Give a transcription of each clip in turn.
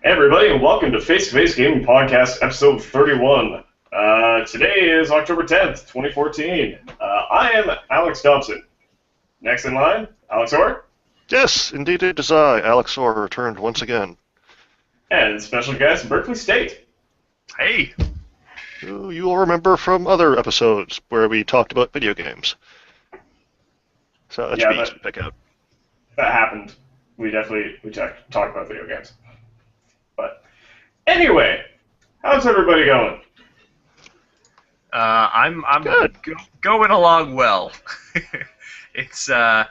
Hey everybody, and welcome to Face to Face Gaming Podcast, episode 31. Today is October 10th, 2014. I am Alex Thompson. Next in line, Alex Orr, Yes, indeed it is I, Alex Orr, returned once again. and special guest, Berkley Staite. Hey, Who you will remember from other episodes where we talked about video games. So that should Yeah, be easy to pick out. that happened. We talked about video games. But anyway, how's everybody going? I'm Good. going along well. It's somebody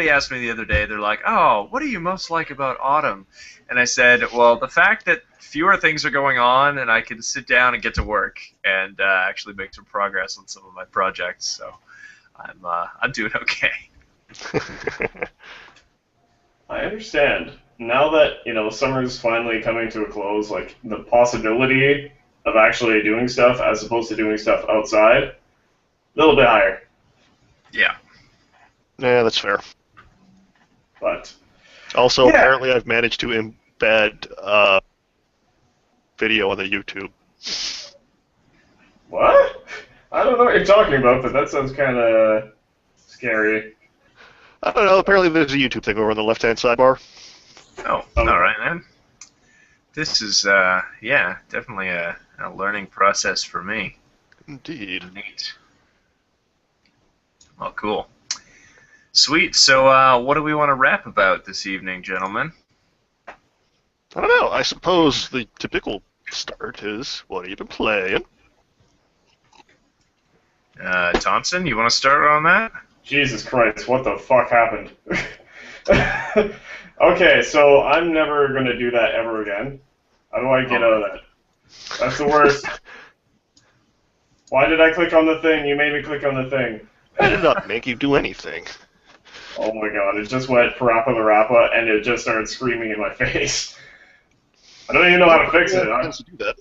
asked me the other day. They're like, "Oh, what do you most like about autumn?" And I said, "Well, the fact that fewer things are going on, and I can sit down and get to work and actually make some progress on some of my projects. So I'm doing okay." I understand. Now that, summer's finally coming to a close, like, the possibility of actually doing stuff as opposed to doing stuff outside, a little bit higher. Yeah. Yeah, that's fair. But, Also, Yeah. apparently I've managed to embed video on the YouTube. what? I don't know what you're talking about, but that sounds kind of scary. I don't know, apparently there's a YouTube thing over on the left-hand sidebar. Oh, all right, man. This is definitely a learning process for me. Indeed. Neat. Well, cool. Sweet. So, what do we want to rap about this evening, gentlemen? I don't know, I suppose the typical start is, what have you been playing? Thompson, you want to start on that? Jesus Christ, what the fuck happened? Okay, so I'm never going to do that ever again. How do I get out of that? That's the worst. Why did I click on the thing? You made me click on the thing. I did not make you do anything. Oh my god, it just went parappa the rappa and it just started screaming in my face. I don't even know how to fix it. How to do that?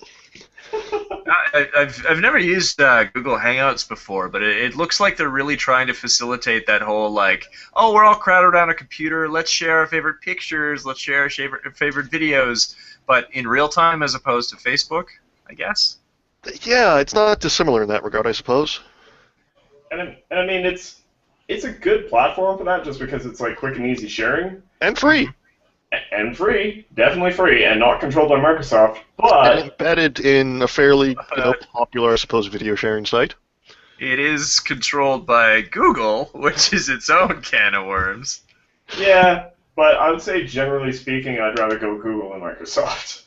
I've never used Google Hangouts before, but it looks like they're really trying to facilitate that whole, like, oh, we're all crowded around a computer, let's share our favorite pictures, let's share our favorite videos, but in real time as opposed to Facebook, I guess. Yeah, it's not dissimilar in that regard, I suppose. And I mean, it's a good platform for that just because it's like quick and easy sharing. And free. And free, definitely free, and not controlled by Microsoft, And but embedded in a fairly popular, I suppose, video sharing site. It is controlled by Google, which is its own can of worms. yeah, but I would say generally speaking, I'd rather go Google than Microsoft.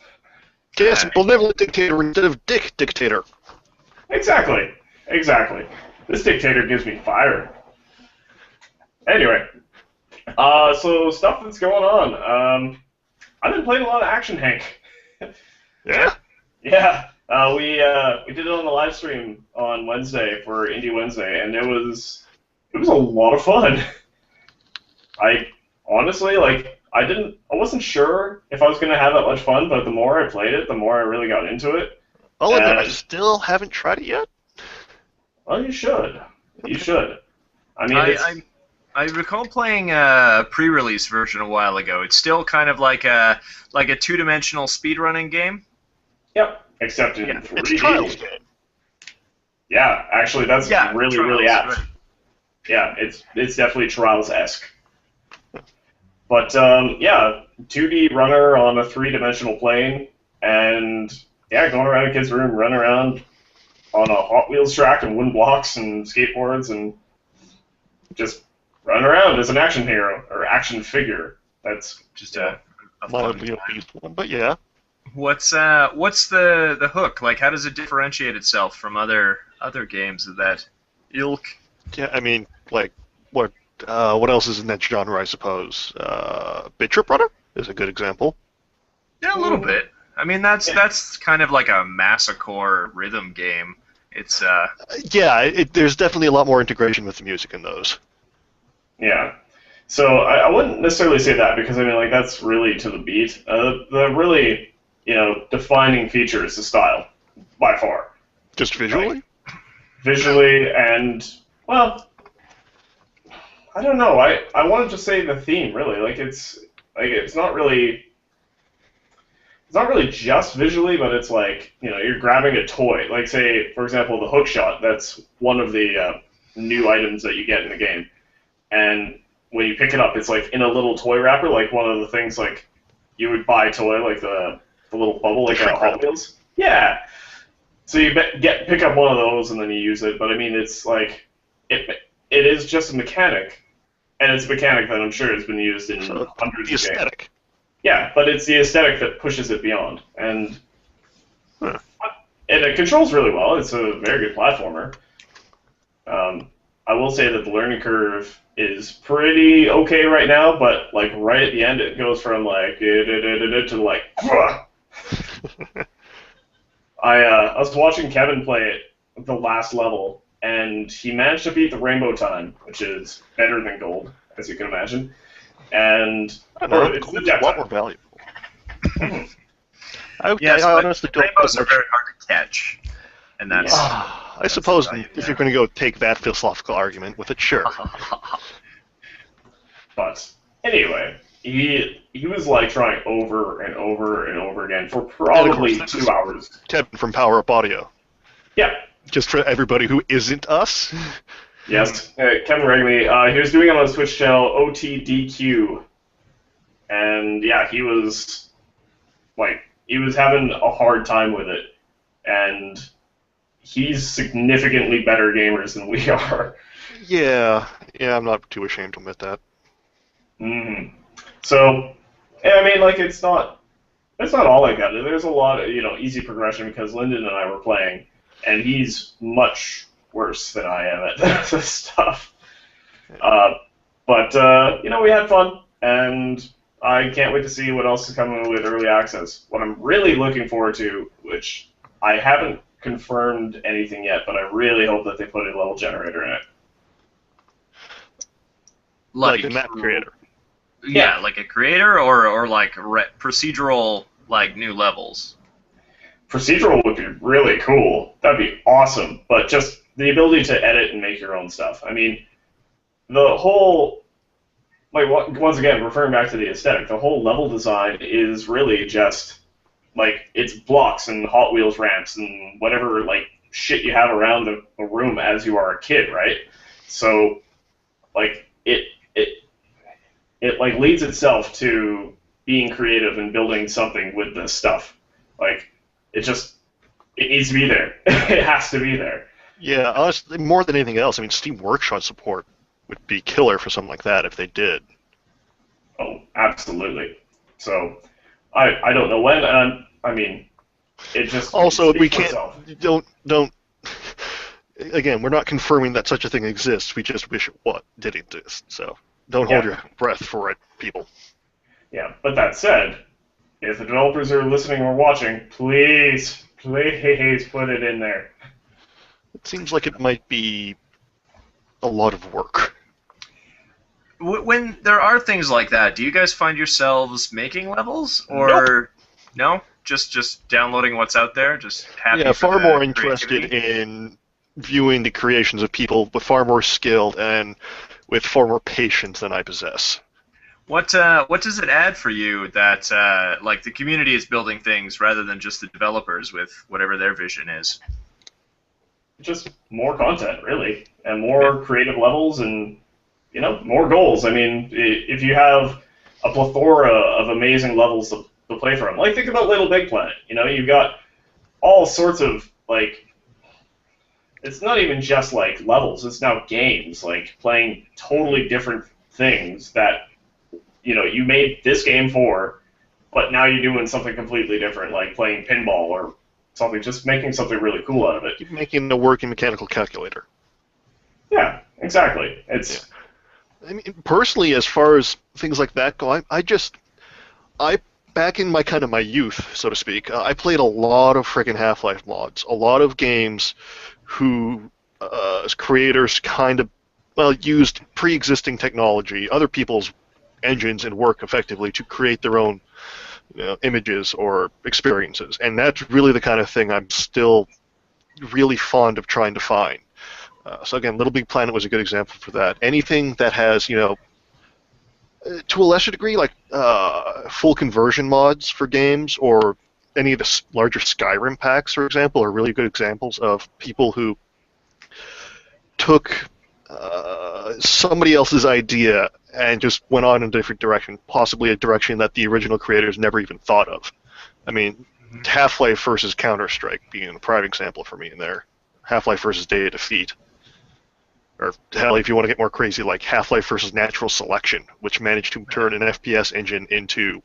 Yes, benevolent dictator instead of dick dictator. Exactly. This dictator gives me fire. Anyway, so stuff that's going on. I've been playing a lot of Action Hank. Yeah? Yeah, we did it on the live stream on Wednesday for Indie Wednesday, and it was a lot of fun. I honestly, I wasn't sure if I was gonna have that much fun, but the more I played it, the more I really got into it. I'll admit, I still haven't tried it yet. Well, you should. You should. I mean, I recall playing a pre-release version a while ago. It's still kind of like a two-dimensional speedrunning game. yep, except in Yeah, 3D. It's a Trials game. Yeah, actually, that's really, really Trials, apt. right. Yeah, it's definitely Trials-esque. But, yeah, 2D runner on a three-dimensional plane, and, yeah, going around a kid's room, running around on a Hot Wheels track and wooden blocks and skateboards and just running around as an action hero, or action figure. That's Just a fun Mildly time. obese one, but yeah. What's the hook? Like, how does it differentiate itself from other games of that ilk? Yeah, I mean, like, what else is in that genre, I suppose? Bit Trip Runner is a good example. Yeah, a little bit. I mean, that's kind of like a masocore rhythm game. It's Yeah, there's definitely a lot more integration with the music in those. Yeah. So I wouldn't necessarily say that because I mean like that's really to the beat. The really defining feature is the style by far. Just visually? Visually and well, I don't know. I wanted to say the theme really it's not really it's not really just visually, but it's like, you're grabbing a toy. Like, say, for example, the hook shot. That's one of the new items that you get in the game. And when you pick it up, it's like in a little toy wrapper, like one of the things like you would buy a toy, like the little bubble, like a Hot Wheels. Yeah. So you pick up one of those and then you use it. But I mean, it's like it is just a mechanic, and it's a mechanic that I'm sure has been used in hundreds of aesthetic. games. Yeah, but it's the aesthetic that pushes it beyond, and it controls really well. It's a very good platformer. I will say that the learning curve is pretty okay right now, but like right at the end, it goes from like to like. I was watching Kevin play it, the last level, and he managed to beat the rainbow time, which is better than gold, as you can imagine. And I don't know, it's gold's the a lot more valuable. I honestly don't. Rainbows are very hard to catch, and that's. I suppose if you're going to go take that philosophical argument with it, sure. But anyway, he was like trying over and over and over again for probably 2 hours. Kevin from Power Up Audio. Yeah. Just for everybody who isn't us. Yes, Kevin Regley. He was doing it on his Twitch channel, OTDQ, and yeah, he was having a hard time with it, and he's significantly better gamers than we are. Yeah, I'm not too ashamed to admit that. Mm-hmm. So, I mean, like, it's not all I got. There's a lot of, easy progression because Lyndon and I were playing, and he's much worse than I am at this stuff. But we had fun, and I can't wait to see what else is coming with Early Access. What I'm really looking forward to, which I haven't confirmed anything yet, but I really hope that they put a level generator in it. Like a map creator. Yeah, like a creator or like procedural, like new levels. Procedural would be really cool. That'd be awesome. But just the ability to edit and make your own stuff. I mean, the whole, like, once again, referring back to the aesthetic, the whole level design is really just, like, it's blocks and Hot Wheels ramps and whatever, like, shit you have around the room as you are a kid, right? So, like, it like leads itself to being creative and building something with this stuff. Like, it needs to be there. It has to be there. Yeah, honestly, more than anything else, I mean, Steam Workshop support would be killer for something like that if they did. Oh, absolutely. So, I don't know when, and I mean, it just also we can't don't. Again, we're not confirming that such a thing exists. We just wish it did exist. So don't hold your breath for it, people. Yeah, but that said, if the developers are listening or watching, please put it in there. It seems like it might be a lot of work. When there are things like that, do you guys find yourselves making levels, or no? Just downloading what's out there, just happy. Yeah, for far the more creativity? interested in viewing the creations of people with far more skill and with far more patience than I possess. What does it add for you that like the community is building things rather than just the developers with whatever their vision is? Just more content, really, and more creative levels, and more goals. I mean, if you have a plethora of amazing levels to play from, like think about Little Big Planet. You've got all sorts of like. It's not even just like levels. It's now games, like playing totally different things that you made this game for, but now you're doing something completely different, like playing pinball or something. Just making something really cool out of it. Keep making a working mechanical calculator. Yeah, exactly. It's. Yeah. I mean, personally, as far as things like that go, I back in my youth, so to speak, I played a lot of friggin' Half-Life mods, a lot of games who as creators kind of used pre-existing technology, other people's engines and work effectively to create their own images or experiences, and that's really the kind of thing I'm still really fond of trying to find. So again, Little Big Planet was a good example for that. Anything that has, to a lesser degree, like full conversion mods for games, or any of the larger Skyrim packs, for example, are really good examples of people who took somebody else's idea and just went on in a different direction, possibly a direction that the original creators never even thought of. I mean, Half-Life versus Counter-Strike being a prime example for me in there. Half-Life versus Day of Defeat. Or, hell, if you want to get more crazy, like Half-Life versus Natural Selection, which managed to turn an FPS engine into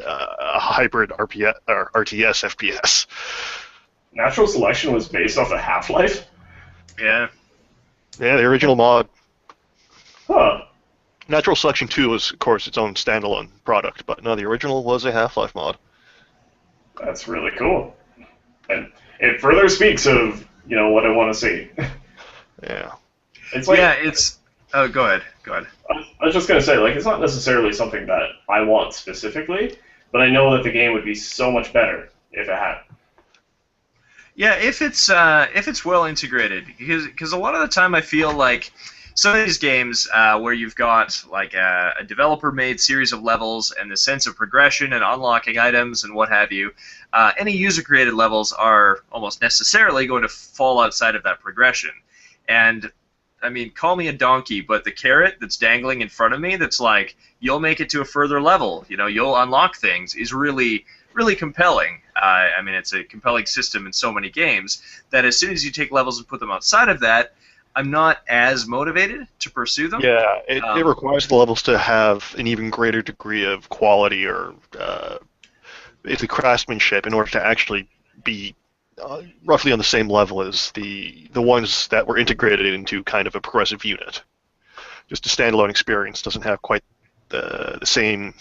a hybrid RTS FPS. Natural Selection was based off of Half-Life? Yeah. Yeah, the original mod. Huh. Natural Selection 2 was, of course, its own standalone product, but no, the original was a Half-Life mod. That's really cool. And it further speaks of, what I want to see. Yeah. It's like, yeah, it's... Oh, go ahead. I was just going to say, it's not necessarily something that I want specifically, but I know that the game would be so much better if it had. Yeah, if it's well integrated, because a lot of the time I feel like some of these games where you've got like a developer-made series of levels and the sense of progression and unlocking items and what have you, any user-created levels are almost necessarily going to fall outside of that progression. And I mean, call me a donkey, but the carrot that's dangling in front of me that's like, you'll make it to a further level, you'll unlock things, is really, really compelling. I mean, it's a compelling system in so many games that as soon as you take levels and put them outside of that, I'm not as motivated to pursue them. Yeah, it requires the levels to have an even greater degree of quality or basically craftsmanship in order to actually be roughly on the same level as the ones that were integrated into kind of a progressive unit. Just a standalone experience doesn't have quite the same,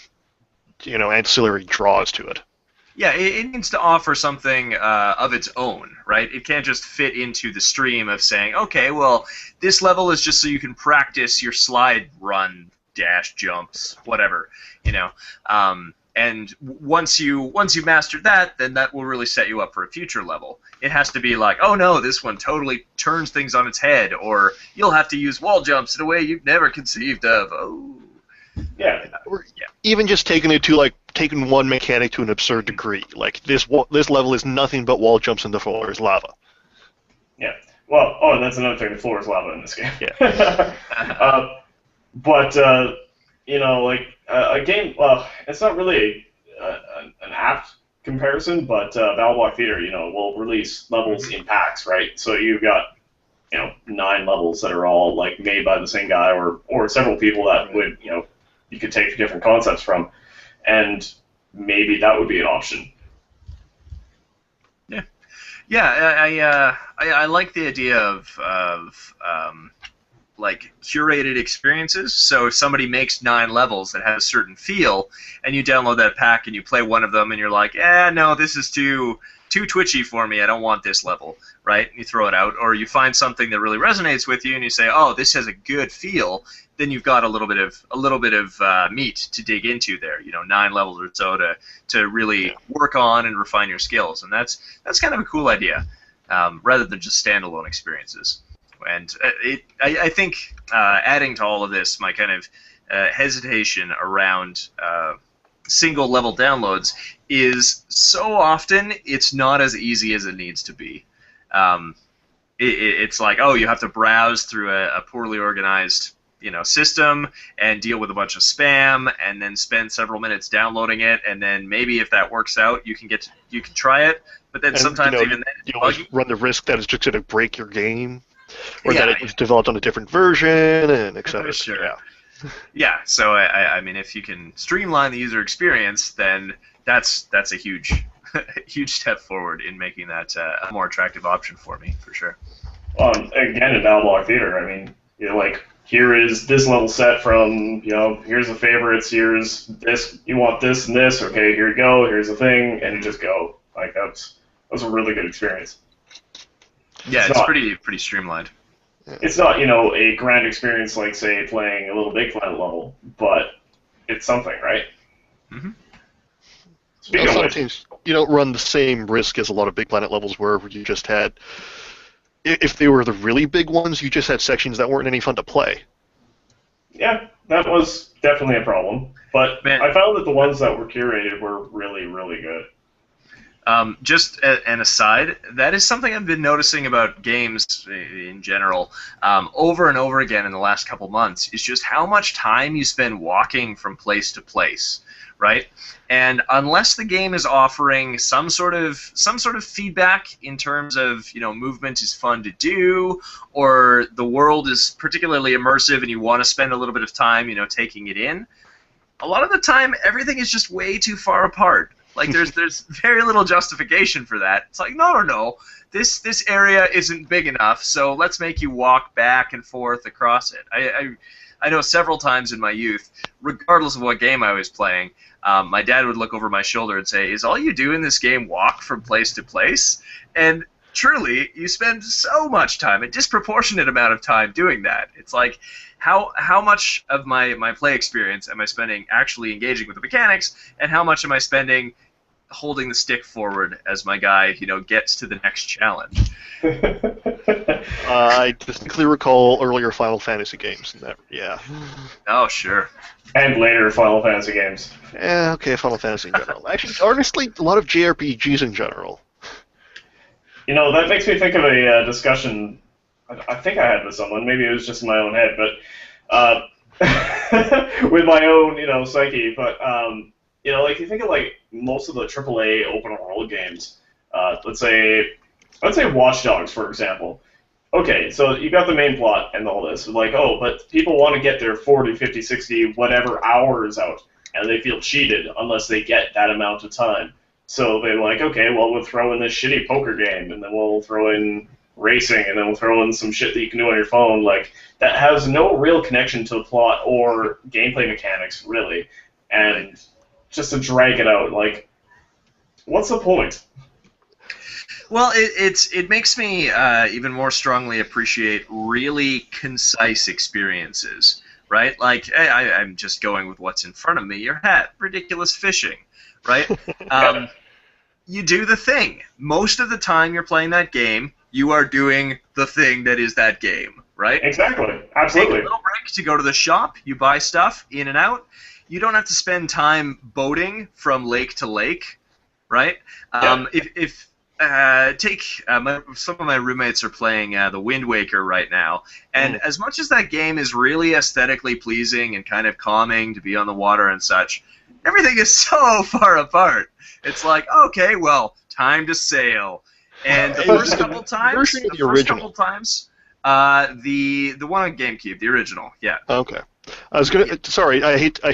ancillary draws to it. Yeah, it needs to offer something of its own, right? It can't just fit into the stream of saying, okay, well, this level is just so you can practice your slide run, dash, jumps, whatever, and once you mastered that, then that will really set you up for a future level. It has to be like, oh no, this one totally turns things on its head, or you'll have to use wall jumps in a way you've never conceived of. Oh. Yeah. Even just taking it to taking one mechanic to an absurd degree. Like this level is nothing but wall jumps and the floor is lava. Yeah. Well, and that's another thing. The floor is lava in this game. Yeah. But a game. Well, it's not really an apt comparison, but Battleblock Theater, will release levels in packs, right? So you've got 9 levels that are all made by the same guy or several people that would you could take different concepts from, and maybe that would be an option. Yeah. I like the idea of curated experiences. So if somebody makes 9 levels that have a certain feel, and you download that pack and you play one of them, and you're like, no, this is too twitchy for me. I don't want this level, right? And you throw it out, or you find something that really resonates with you, and you say, oh, this has a good feel. Then you've got a little bit of meat to dig into there. 9 levels or so to really work on and refine your skills, and that's kind of a cool idea, rather than just standalone experiences. And I think adding to all of this, my kind of hesitation around single level downloads is so often it's not as easy as it needs to be. It's like, oh, you have to browse through a poorly organized system and deal with a bunch of spam, and then spend several minutes downloading it, and then maybe if that works out, you can try it. But then sometimes even then, you always run the risk that it's just going to break your game, or that it was developed on a different version, and etc. Sure. Yeah. So I mean, if you can streamline the user experience, then that's a huge huge step forward in making that a more attractive option for me, for sure. Again, in Battleblock Theater, I mean, here is this level set from, here's the favorites, here's this, you want this and this, okay, here you go, here's the thing, and you just go. That was a really good experience. Yeah, it's pretty streamlined. It's not, a grand experience like, say, playing a Little Big Planet level, but it's something, right? Mm-hmm. Sometimes you don't run the same risk as a lot of Big Planet levels where you just had, if they were the really big ones, you just had sections that weren't any fun to play. Yeah, that was definitely a problem. But Man, I found that the ones that were curated were really, really good. just an aside, that is something I've been noticing about games in general over and over again in the last couple months, is just how much time you spend walking from place to place, right? And unless the game is offering some sort of feedback in terms of, movement is fun to do, or the world is particularly immersive and you want to spend a little bit of time, taking it in, a lot of the time everything is just way too far apart. Like there's very little justification for that. It's like, no. This area isn't big enough, so let's make you walk back and forth across it. I know several times in my youth, regardless of what game I was playing, my dad would look over my shoulder and say, "Is all you do in this game walk from place to place?" And truly, you spend so much time, a disproportionate amount of time doing that. It's like, how much of my play experience am I spending actually engaging with the mechanics, and how much am I spending holding the stick forward as my guy, gets to the next challenge? I distinctly recall earlier Final Fantasy games. Yeah. Oh, sure. And later Final Fantasy games. Yeah, okay, Final Fantasy in general. Actually, honestly, a lot of JRPGs in general. That makes me think of a discussion I think I had with someone. Maybe it was just in my own head, but with my own, psyche. But like you think of like most of the AAA open world games. Let's say Watch Dogs, for example. Okay, so you got the main plot and all this. Like, oh, but people want to get their 40, 50, 60, whatever hours out, and they feel cheated unless they get that amount of time. So they're like, okay, well, we'll throw in this shitty poker game, and then we'll throw in racing, and then we'll throw in some shit that you can do on your phone. Like, that has no real connection to the plot or gameplay mechanics, really. And just to drag it out, like, what's the point? Well, it makes me even more strongly appreciate really concise experiences, right? Like, I'm just going with what's in front of me. Your hat, ridiculous fishing, right? You do the thing. Most of the time you're playing that game, you are doing the thing that is that game, right? Exactly. Absolutely. Take a little break to go to the shop, you buy stuff, in and out. You don't have to spend time boating from lake to lake, right? Yeah. Some of my roommates are playing the Wind Waker right now, and as much as that game is really aesthetically pleasing and kind of calming to be on the water and such, everything is so far apart. It's like, okay, well, time to sail. And the first couple times, the one on GameCube, the original, yeah. Okay. I was gonna. Sorry,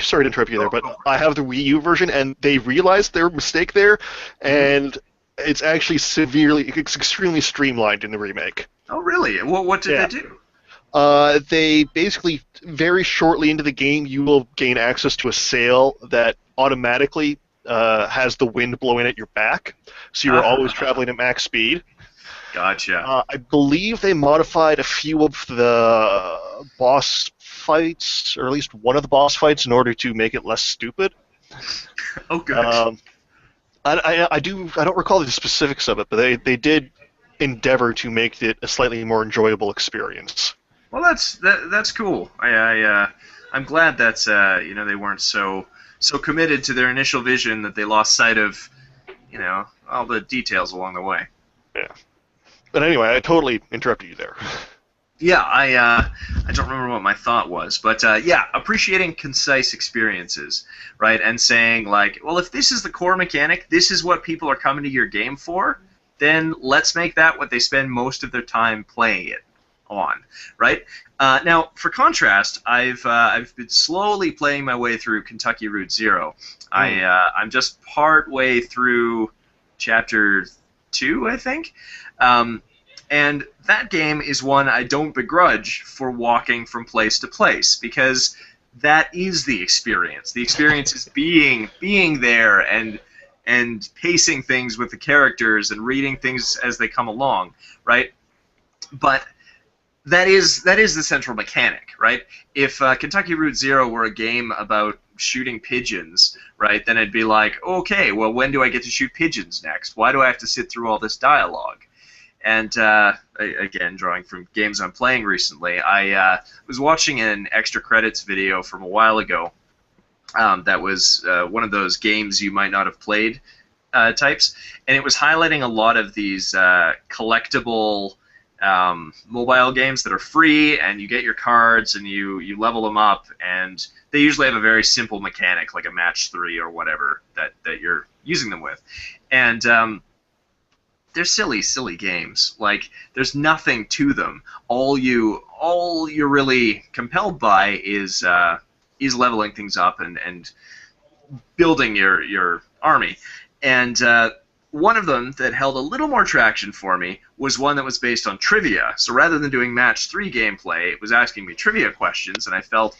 sorry to interrupt you there, but I have the Wii U version, and they realized their mistake there, and it's actually it's extremely streamlined in the remake. Oh, really? Well, what did they do? They basically, very shortly into the game, you will gain access to a sail that automatically has the wind blowing at your back, so you're always traveling at max speed. Gotcha. I believe they modified a few of the boss fights, or at least one of the boss fights, in order to make it less stupid. Oh, good. I don't recall the specifics of it, but they did endeavor to make it a slightly more enjoyable experience. Well, that's cool. I'm glad that they weren't so committed to their initial vision that they lost sight of all the details along the way. Yeah. But anyway, I totally interrupted you there. Yeah, I don't remember what my thought was, but appreciating concise experiences, right, and saying like, well, if this is the core mechanic, this is what people are coming to your game for, then let's make that what they spend most of their time playing it on, right? Now, for contrast, I've been slowly playing my way through Kentucky Route Zero. I'm just part way through Chapter 2, I think. And that game is one I don't begrudge for walking from place to place, because that is the experience. The experience is being there and pacing things with the characters and reading things as they come along, right? But that is the central mechanic, right? If Kentucky Route Zero were a game about shooting pigeons, right, then it'd be like, okay, well, when do I get to shoot pigeons next? Why do I have to sit through all this dialogue? And again, drawing from games I'm playing recently, I was watching an extra credits video from a while ago. That was one of those games you might not have played types, and it was highlighting a lot of these collectible mobile games that are free, and you get your cards and you level them up, and they usually have a very simple mechanic like a match 3 or whatever that you're using them with, and they're silly games. Like, there's nothing to them. All you're really compelled by is leveling things up and building your army. And one of them that held a little more traction for me was one that was based on trivia. So rather than doing match 3 gameplay, it was asking me trivia questions, and I felt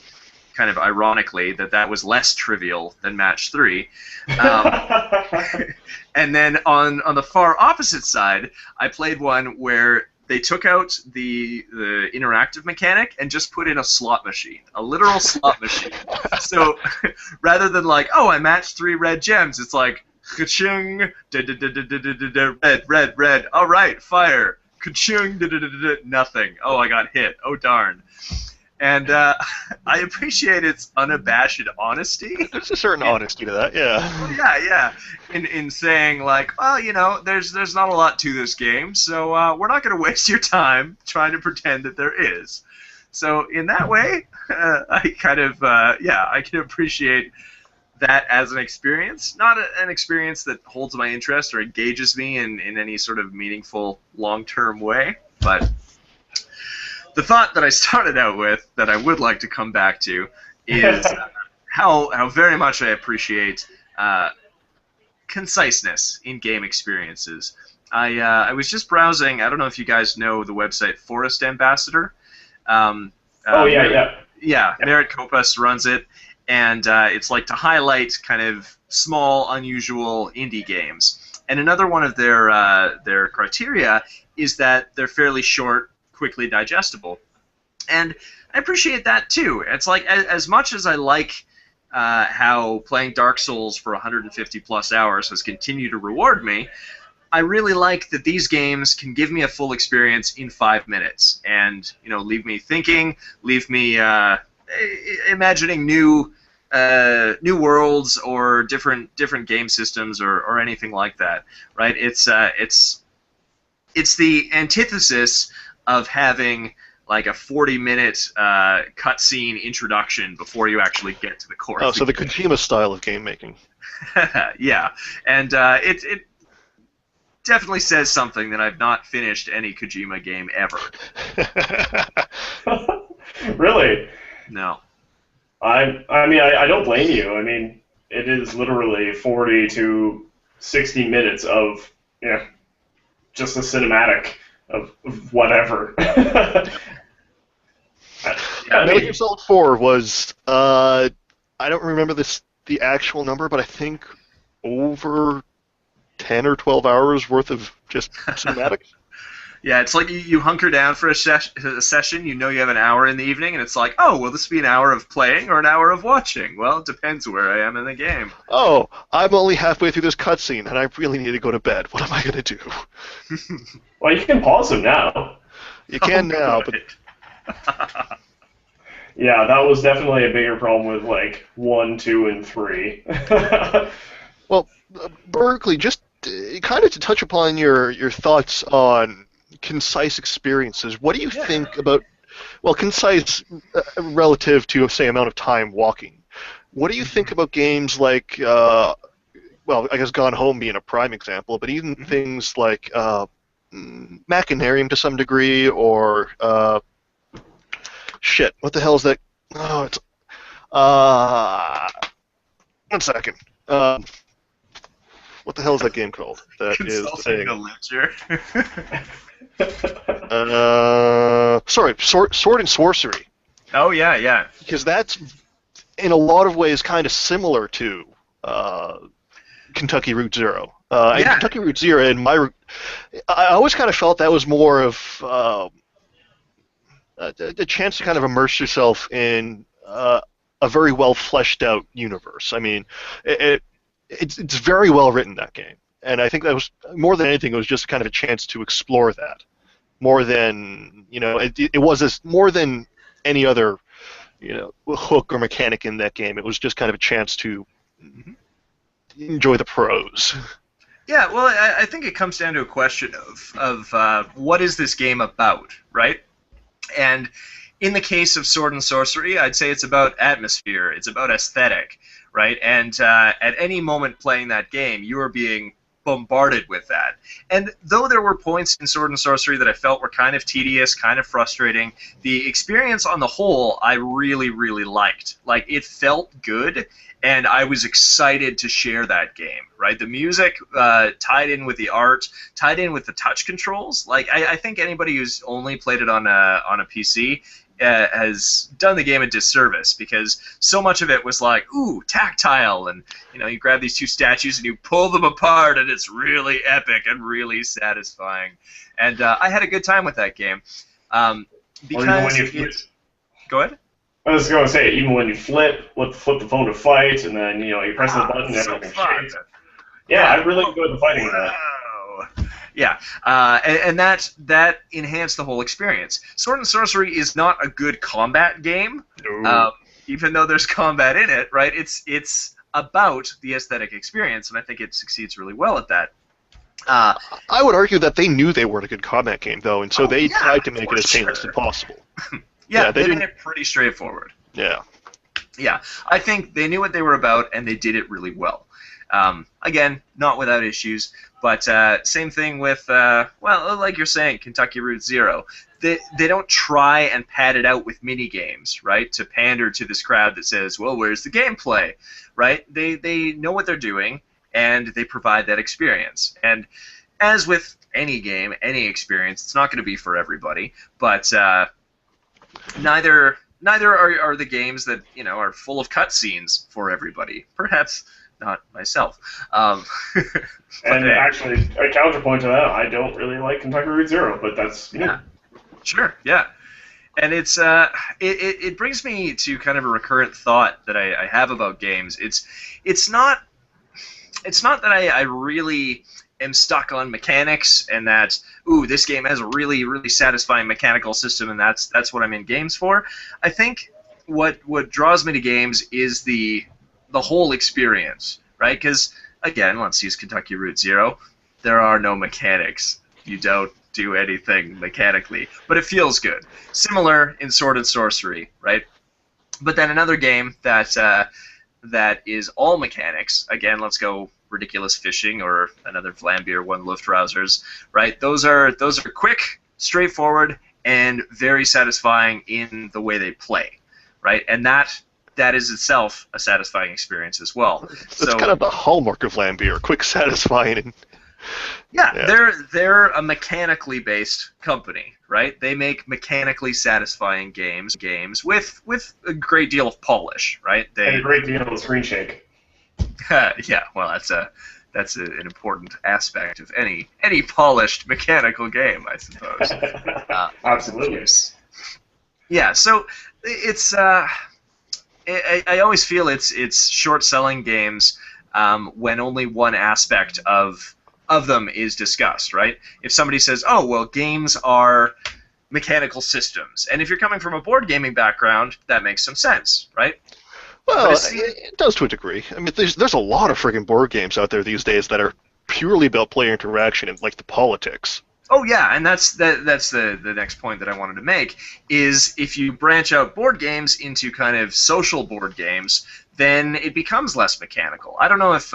kind of ironically that was less trivial than match 3. And then on the far opposite side, I played one where they took out the interactive mechanic and just put in a slot machine, a literal slot machine. So rather than like, oh, I matched 3 red gems, it's like, ka-chung, red, all right, fire, ka-chung, nothing, oh, I got hit, oh darn. And I appreciate its unabashed honesty. There's a certain honesty to that, yeah. Yeah. In saying, like, well, you know, there's not a lot to this game, so we're not going to waste your time trying to pretend that there is. So in that way, I kind of, I can appreciate that as an experience. Not an experience that holds my interest or engages me in any sort of meaningful long-term way, but the thought that I started out with that I would like to come back to is how very much I appreciate conciseness in game experiences. I was just browsing. I don't know if you guys know the website Forest Ambassador. Yeah, Merritt Kopas runs it, and it's like to highlight kind of small, unusual indie games. And another one of their criteria is that they're fairly short, quickly digestible, and I appreciate that too. It's like, as much as I like how playing Dark Souls for 150 plus hours has continued to reward me, I really like that these games can give me a full experience in 5 minutes, and leave me thinking, leave me imagining new worlds or different game systems or anything like that. Right? It's the antithesis of having like a 40-minute cutscene introduction before you actually get to the core. Oh, so the Kojima style of game making. Yeah, and it definitely says something that I've not finished any Kojima game ever. Really? No. I mean, I don't blame you. I mean, it is literally 40 to 60 minutes of just a cinematic of whatever. Metal Gear Solid 4 was, I don't remember the actual number, but I think over 10 or 12 hours worth of just cinematics. Yeah, it's like you hunker down for a session, you have an hour in the evening, and it's like, oh, will this be an hour of playing or an hour of watching? Well, it depends where I am in the game. Oh, I'm only halfway through this cutscene, and I really need to go to bed. What am I going to do? Well, you can pause them now. You can now, but... Yeah, that was definitely a bigger problem with, like, 1, 2, and 3. Well, Berkley, just kind of to touch upon your thoughts on concise experiences, what do you think about, well, concise relative to, say, amount of time walking, what do you think about games like, well, I guess Gone Home being a prime example, but even things like Machinarium to some degree, or, shit, what the hell is that? Oh, it's, 1 second. What the hell is that game called? That is Consulting a ledger. Sorry, Sword and Sorcery. Oh, yeah. Because that's, in a lot of ways, kind of similar to Kentucky Route Zero. And Kentucky Route Zero, I always kind of felt that was more of a chance to kind of immerse yourself in a very well fleshed out universe. I mean, it's very well written, that game, And I think that was, more than anything, it was just kind of a chance to explore that. More than, it was more than any other, hook or mechanic in that game. It was just kind of a chance to enjoy the prose. Yeah, well, I think it comes down to a question of what is this game about, right? And in the case of Sword and Sorcery, I'd say it's about atmosphere, it's about aesthetic, right? And at any moment playing that game, you are being bombarded with that. And though there were points in Sword and Sorcery that I felt were kind of tedious, kind of frustrating, the experience on the whole I really, really liked. Like, it felt good, and I was excited to share that game, right? The music tied in with the art, tied in with the touch controls. Like, I think anybody who's only played it on a PC has done the game a disservice, because so much of it was like, ooh, tactile, and you grab these two statues and you pull them apart, and it's really epic and really satisfying. And I had a good time with that game. Because go ahead. I was going to say, even when you flip the phone to fight, and then you press the button and everything shakes. Yeah, I really enjoyed the fighting in that. Yeah, and that enhanced the whole experience. Sword and Sorcery is not a good combat game, even though there's combat in it, right? It's about the aesthetic experience, and I think it succeeds really well at that. I would argue that they knew they weren't a good combat game, though, and so they tried to make it as painless as possible. Yeah, they made it pretty straightforward. Yeah. Yeah, I think they knew what they were about, and they did it really well. Again, not without issues, but same thing with, like you're saying, Kentucky Route Zero. They don't try and pad it out with mini games, right, to pander to this crowd that says, well, where's the gameplay, right? They know what they're doing, and they provide that experience. And as with any game, any experience, it's not going to be for everybody, but neither are the games that are full of cutscenes for everybody. Perhaps not myself. And actually, a counterpoint to that, I don't really like Kentucky Route Zero, but that's sure, yeah. And it's it brings me to kind of a recurrent thought that I have about games. It's not that I really am stuck on mechanics, and that this game has a really, really satisfying mechanical system, and that's what I'm in games for. I think what draws me to games is the whole experience, right? Because again, let's use Kentucky Route Zero. There are no mechanics. You don't do anything mechanically, but it feels good. Similar in Sword and Sorcery, right? But then another game that is all mechanics. Again, let's go Ridiculous Fishing or another Vlambeer One Luftrausers, right? Those are quick, straightforward, and very satisfying in the way they play, right? And that is itself a satisfying experience as well. That's kind of the hallmark of Vlambeer, quick, satisfying, and yeah. They're a mechanically based company, right? They make mechanically satisfying games with a great deal of polish, right? And a great deal of screen shake. Yeah, well, that's an important aspect of any polished mechanical game, I suppose. Absolutely. Yeah, so it's I always feel it's short-selling games when only one aspect of them is discussed, right? If somebody says, oh, well, games are mechanical systems, and if you're coming from a board gaming background, that makes some sense, right? Well, it does to a degree. I mean, there's a lot of friggin' board games out there these days that are purely about player interaction and, like, the politics. Oh yeah, and that's the next point that I wanted to make, is if you branch out board games into kind of social board games, then it becomes less mechanical. I don't know if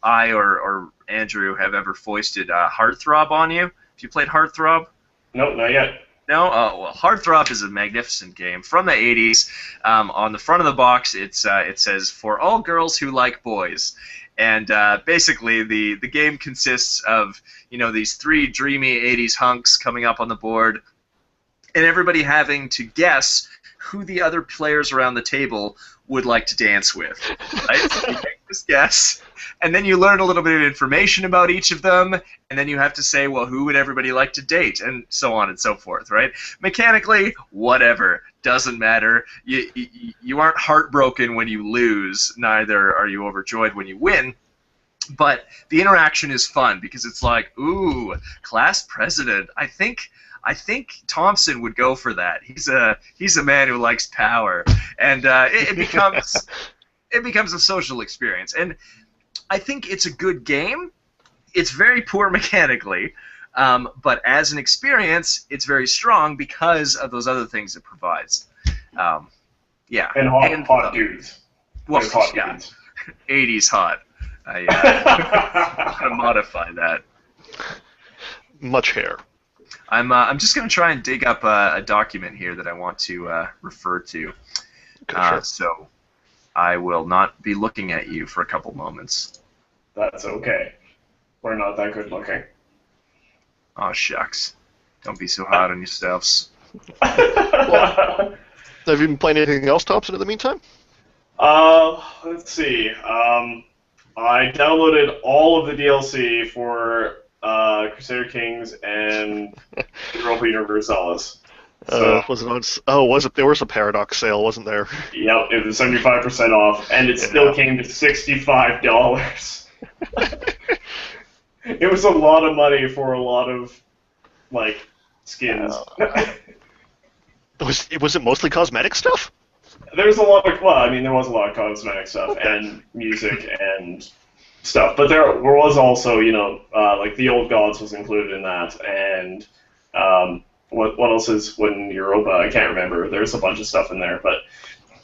I or Andrew have ever foisted Heartthrob on you. Have you played Heartthrob? Nope, not yet. No? Well, Heartthrob is a magnificent game from the 80s. On the front of the box, it says, "For all girls who like boys." And basically, the game consists of these three dreamy 80s hunks coming up on the board, and everybody having to guess who the other players around the table would like to dance with. Right? So you make this guess, and then you learn a little bit of information about each of them, and then you have to say, well, who would everybody like to date, and so on and so forth, right? Mechanically, whatever. Doesn't matter. You aren't heartbroken when you lose, neither are you overjoyed when you win. But the interaction is fun because it's like, ooh, class president. I think Thompson would go for that. He's a man who likes power, and it becomes a social experience. And I think it's a good game. It's very poor mechanically, but as an experience, it's very strong because of those other things it provides. Yeah. And hot dudes. Well, hot yeah. dudes. 80s hot. I'm gonna modify that. Much hair. I'm just gonna try and dig up a document here that I want to refer to. Okay, sure. So I will not be looking at you for a couple moments. That's okay. We're not that good looking. Oh shucks! Don't be so hard on yourselves. Well, have you been playing anything else, Thompson, in the meantime? Let's see. I downloaded all of the DLC for Crusader Kings and Europa Universalis. So, Was it on? Oh, was it? There was a Paradox sale, wasn't there? Yep, it was 75% off, and it still came to $65. It was a lot of money for a lot of skins. Was it mostly cosmetic stuff? There was a lot of, there was a lot of cosmetic stuff and music and stuff, but there was also, the Old Gods was included in that, and what else is when Europa? I can't remember. There's a bunch of stuff in there, but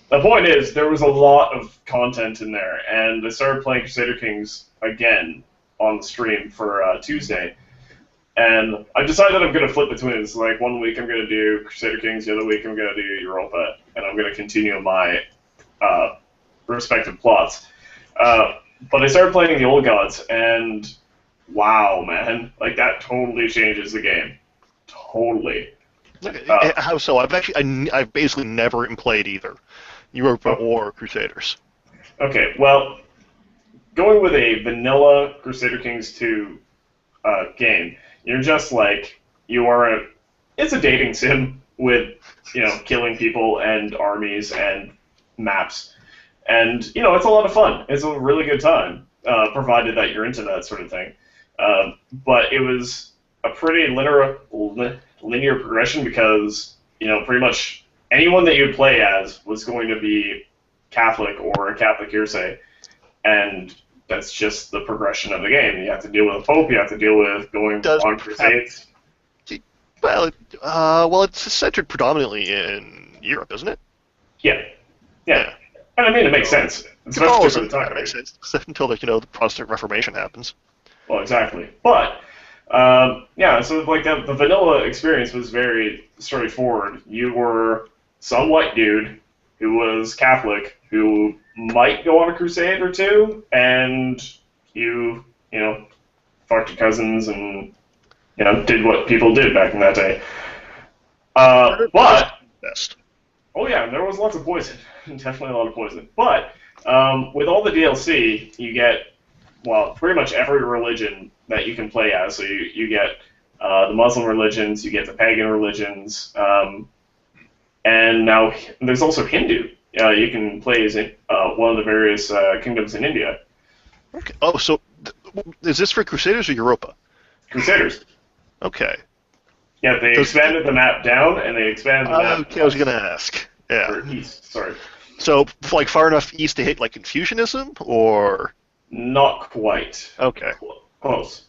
the point is, there was a lot of content in there, and I started playing Crusader Kings again on the stream for Tuesday, and I decided I'm going to flip between it. So, one week I'm going to do Crusader Kings, the other week I'm going to do Europa, and I'm going to continue my respective plots. But I started playing the Old Gods, and wow, man, that totally changes the game. Totally. How so? I've basically never played either Europa or Crusaders. Okay, well, going with a vanilla Crusader Kings 2 game, you're just it's a dating sim with, killing people and armies and maps. And, it's a lot of fun. It's a really good time, provided that you're into that sort of thing. But it was a pretty linear progression because, pretty much anyone that you would play as was going to be Catholic or a Catholic hearsay. And that's just the progression of the game. You have to deal with the Pope, you have to deal with going on crusades. Well, it's centered predominantly in Europe, isn't it? Yeah. And it makes sense. Especially for the time. It makes sense until the Protestant Reformation happens. Well, exactly. But so the vanilla experience was very straightforward. You were some white dude who was Catholic who might go on a crusade or two, and you fucked your cousins and did what people did back in that day. But oh yeah, there was lots of poison, definitely a lot of poison. But with all the DLC, you get pretty much every religion that you can play as. So you get the Muslim religions, you get the pagan religions, and now there's also Hindu. You can play as one of the various kingdoms in India. Okay. Oh, so is this for Crusaders or Europa? Crusaders. Okay. Yeah, they expanded the map down, and they expanded the map. Okay, I was going to ask. Yeah. Or east, sorry. So, far enough east to hit, Confucianism, or? Not quite. Okay. Close.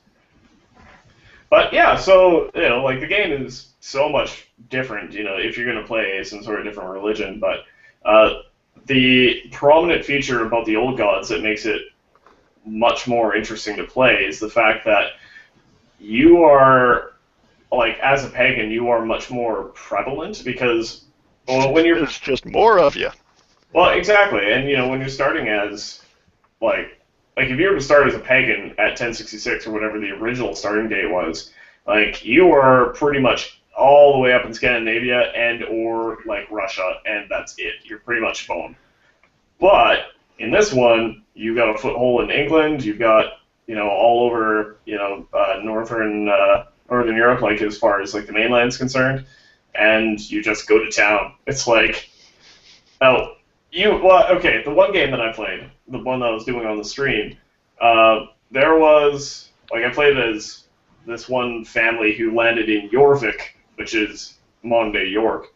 But, yeah, so, the game is so much different, if you're going to play some sort of different religion, but the prominent feature about the Old Gods that makes it much more interesting to play is the fact that you are, as a pagan, you are much more prevalent because, when you're... There's just more of you. Well, exactly, and, when you're starting as, if you were to start as a pagan at 1066 or whatever the original starting date was, you are pretty much all the way up in Scandinavia and or Russia, and that's it. You're pretty much boned. But in this one, you got a foothold in England. You've got all over northern Europe, as far as the mainland's concerned, and you just go to town. It's the one game that I played, the one that I was doing on the stream, there was, like, I played as this one family who landed in Jorvik, which is modern-day York,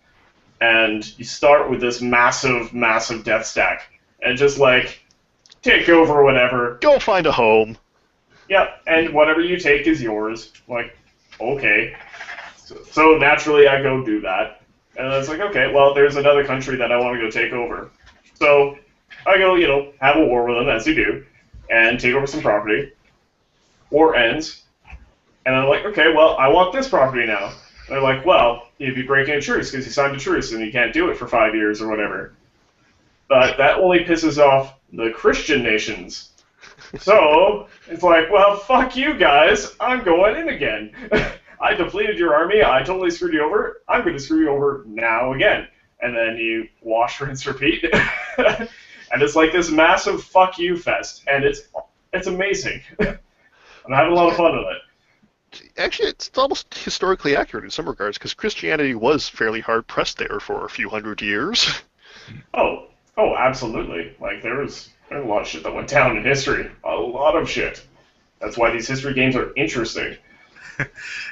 and you start with this massive, massive death stack, and just, like, take over whatever. Go find a home. Yep, and whatever you take is yours. Like, okay. So naturally I go do that. And it's like, okay, well, there's another country that I want to go take over. So I go, have a war with them, as you do, and take over some property. War ends. And I'm like, okay, well, I want this property now. And they're like, well, you'd be breaking a truce because you signed a truce and you can't do it for 5 years or whatever. But that only pisses off the Christian nations. So it's like, well, fuck you guys. I'm going in again. I depleted your army. I totally screwed you over. I'm going to screw you over now again. And then you wash, rinse, repeat. And it's like this massive fuck you fest. And it's amazing. I'm having a lot of fun with it. Actually, it's almost historically accurate in some regards, because Christianity was fairly hard-pressed there for a few hundred years. Oh, absolutely. Like, there's a lot of shit that went down in history. A lot of shit. That's why these history games are interesting.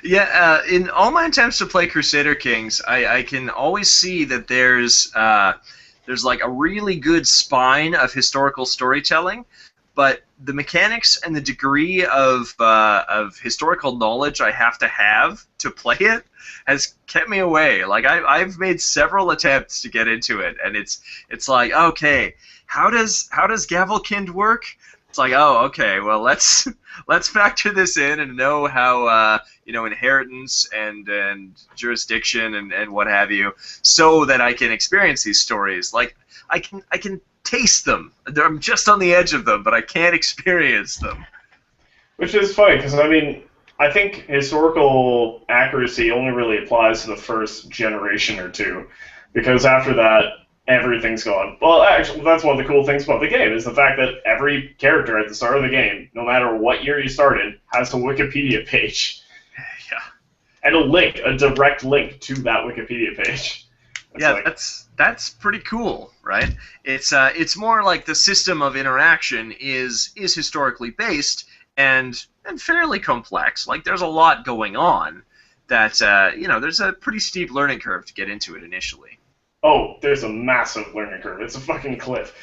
Yeah, in all my attempts to play Crusader Kings, I can always see that there's like a really good spine of historical storytelling, but the mechanics and the degree of historical knowledge I have to play it has kept me away. Like I've made several attempts to get into it, and it's like, okay, how does Gavelkind work? It's like, oh, okay, well, let's factor this in and know how inheritance and jurisdiction and what have you, so that I can experience these stories. Like I can taste them. I'm just on the edge of them, but I can't experience them. Which is funny, because I think historical accuracy only really applies to the first generation or two, because after that, everything's gone. Well, actually, that's one of the cool things about the game, is the fact that every character at the start of the game, no matter what year you started, has a Wikipedia page. Yeah. And a direct link to that Wikipedia page. That's pretty cool, right? It's more like the system of interaction is historically based and fairly complex. Like, there's a lot going on that there's a pretty steep learning curve to get into it initially. Oh, there's a massive learning curve. It's a fucking cliff.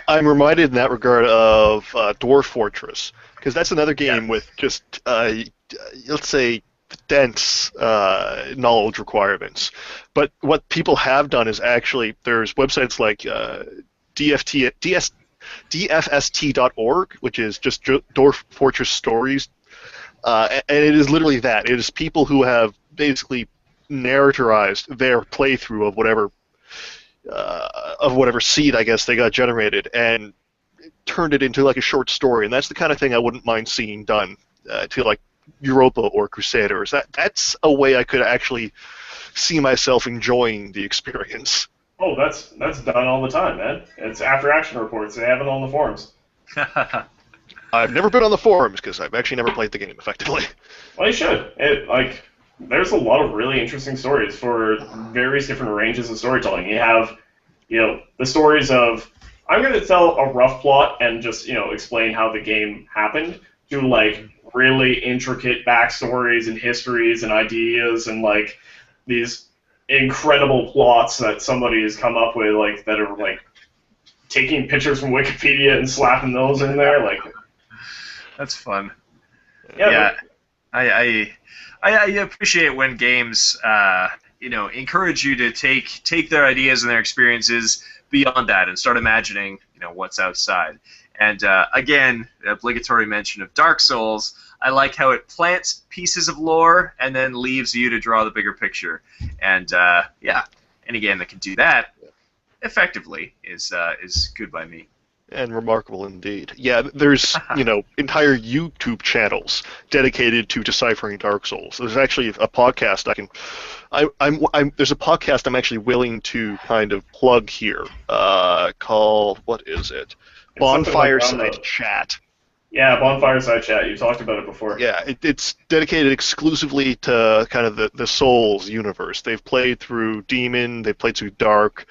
I'm reminded in that regard of Dwarf Fortress, because that's another game with just, let's say, dense knowledge requirements. But what people have done is actually, there's websites like dfst.org, which is just Dwarf Fortress Stories, and it is literally that. It is people who have basically narratorized their playthrough of whatever seed, I guess, they got generated, and turned it into like a short story. And that's the kind of thing I wouldn't mind seeing done to like Europa or Crusaders. That's a way I could actually see myself enjoying the experience. Oh, that's done all the time, man. It's after action reports. They have it on the forums. I've never been on the forums because I've actually never played the game effectively. Well, you should. There's a lot of really interesting stories for various different ranges of storytelling. You have, the stories of, I'm going to tell a rough plot and just, explain how the game happened, to, like, really intricate backstories and histories and ideas and, like, these incredible plots that somebody has come up with, like, that are, like, taking pictures from Wikipedia and slapping those in there, like... That's fun. Yeah. I appreciate when games, encourage you to take their ideas and their experiences beyond that and start imagining, what's outside. And again, obligatory mention of Dark Souls. I like how it plants pieces of lore and then leaves you to draw the bigger picture. And any game that can do that effectively is good by me. And remarkable indeed. Yeah, there's entire YouTube channels dedicated to deciphering Dark Souls. There's actually a podcast there's a podcast I'm actually willing to kind of plug here, called, what is it? Bonfireside Chat. Yeah, Bonfireside Chat. You talked about it before. Yeah, it's dedicated exclusively to kind of the Souls universe. They've played through Demon, they've played through Dark.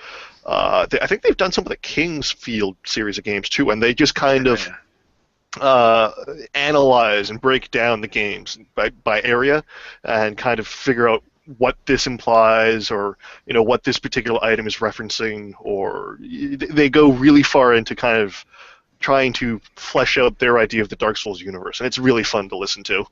I think they've done some of the King's Field series of games too, and they just kind of uh, analyze and break down the games by area and kind of figure out what this implies, or what this particular item is referencing, or they go really far into kind of trying to flesh out their idea of the Dark Souls universe, and it's really fun to listen to.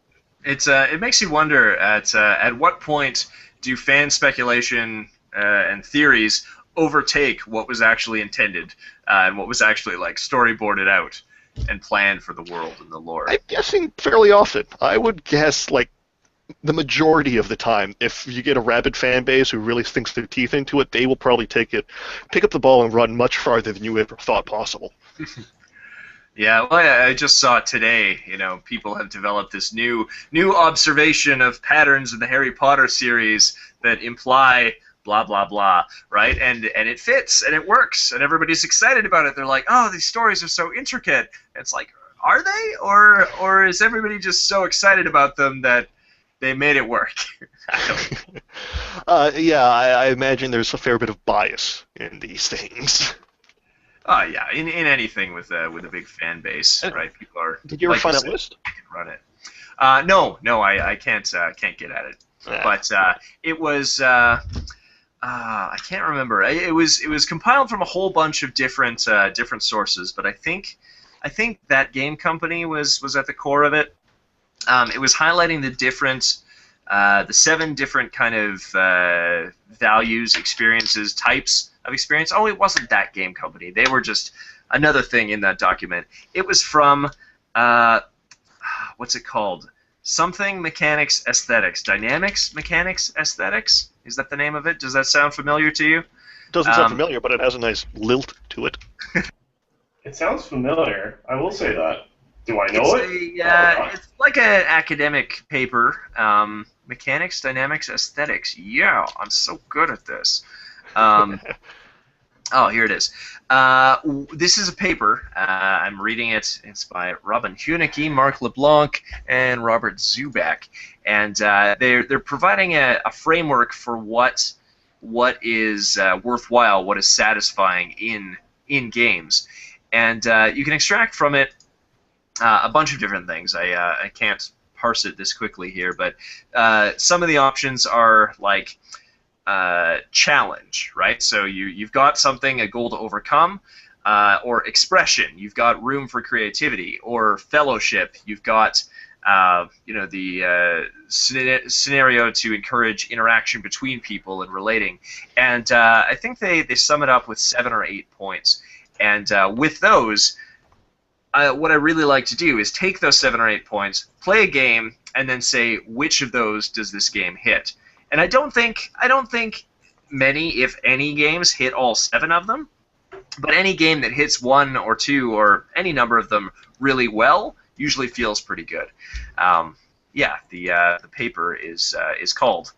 It makes you wonder at what point do fan speculation and theories overtake what was actually intended and what was actually like storyboarded out and planned for the world and the lore. I'm guessing fairly often. I would guess like the majority of the time, if you get a rabid fan base who really sinks their teeth into it, they will probably pick up the ball and run much farther than you ever thought possible. Yeah, well, I just saw today, people have developed this new observation of patterns in the Harry Potter series that imply blah, blah, blah, right? And it fits, and it works, and everybody's excited about it. They're like, oh, these stories are so intricate. And it's like, are they? Or is everybody just so excited about them that they made it work? Yeah, I imagine there's a fair bit of bias in these things. Oh yeah, in anything with a big fan base, right? People are. Did you ever find that list? I can run it. No, I can't get at it. Yeah. But it was. I can't remember. It was compiled from a whole bunch of different sources, but I think that game company was at the core of it. It was highlighting the 7 different kind of values, experiences, types of experience. Oh, it wasn't that game company. They were just another thing in that document. It was from, what's it called? Something Mechanics Aesthetics. Dynamics Mechanics Aesthetics? Is that the name of it? Does that sound familiar to you? It doesn't sound familiar, but it has a nice lilt to it. It sounds familiar. I will say that. Do I know it? It's like an academic paper. Mechanics, Dynamics, Aesthetics. Yeah, I'm so good at this. Oh, here it is. This is a paper. I'm reading it. It's by Robin Hunicke, Mark LeBlanc, and Robert Zubak. And they're providing a framework for what is worthwhile, what is satisfying in games. And you can extract from it a bunch of different things. I can't parse it this quickly here, but some of the options are like challenge, right? So you've got something, a goal to overcome, or expression. You've got room for creativity, or fellowship. You've got the scenario to encourage interaction between people and relating. And I think they sum it up with 7 or 8 points. And with those, what I really like to do is take those 7 or 8 points, play a game, and then say which of those does this game hit. And I don't think many, if any, games hit all 7 of them. But any game that hits 1 or 2 or any number of them really well usually feels pretty good. The paper is called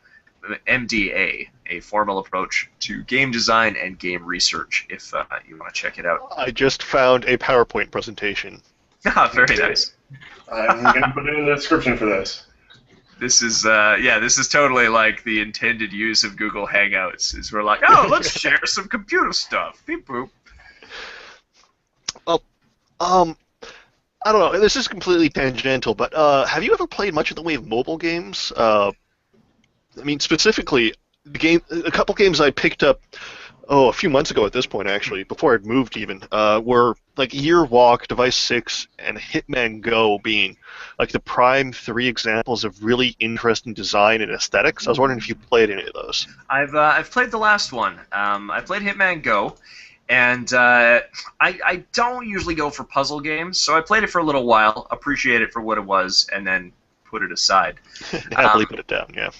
MDA, a formal approach to game design and game research, if you want to check it out. I just found a PowerPoint presentation. Very nice. I'm going to put it in the description for this. This is totally like the intended use of Google Hangouts. Is we're like, oh, let's share some computer stuff. Beep boop. Well, I don't know. This is completely tangential, but have you ever played much in the way of mobile games? I mean, specifically, a couple games I picked up, a few months ago at this point, actually, before I'd moved even, were like Year Walk, Device 6, and Hitman Go being like the prime 3 examples of really interesting design and aesthetics. I was wondering if you played any of those. I've played the last one. I played Hitman Go, and I don't usually go for puzzle games, so I played it for a little while, appreciate it for what it was, and then put it aside. Happily put it down, yeah.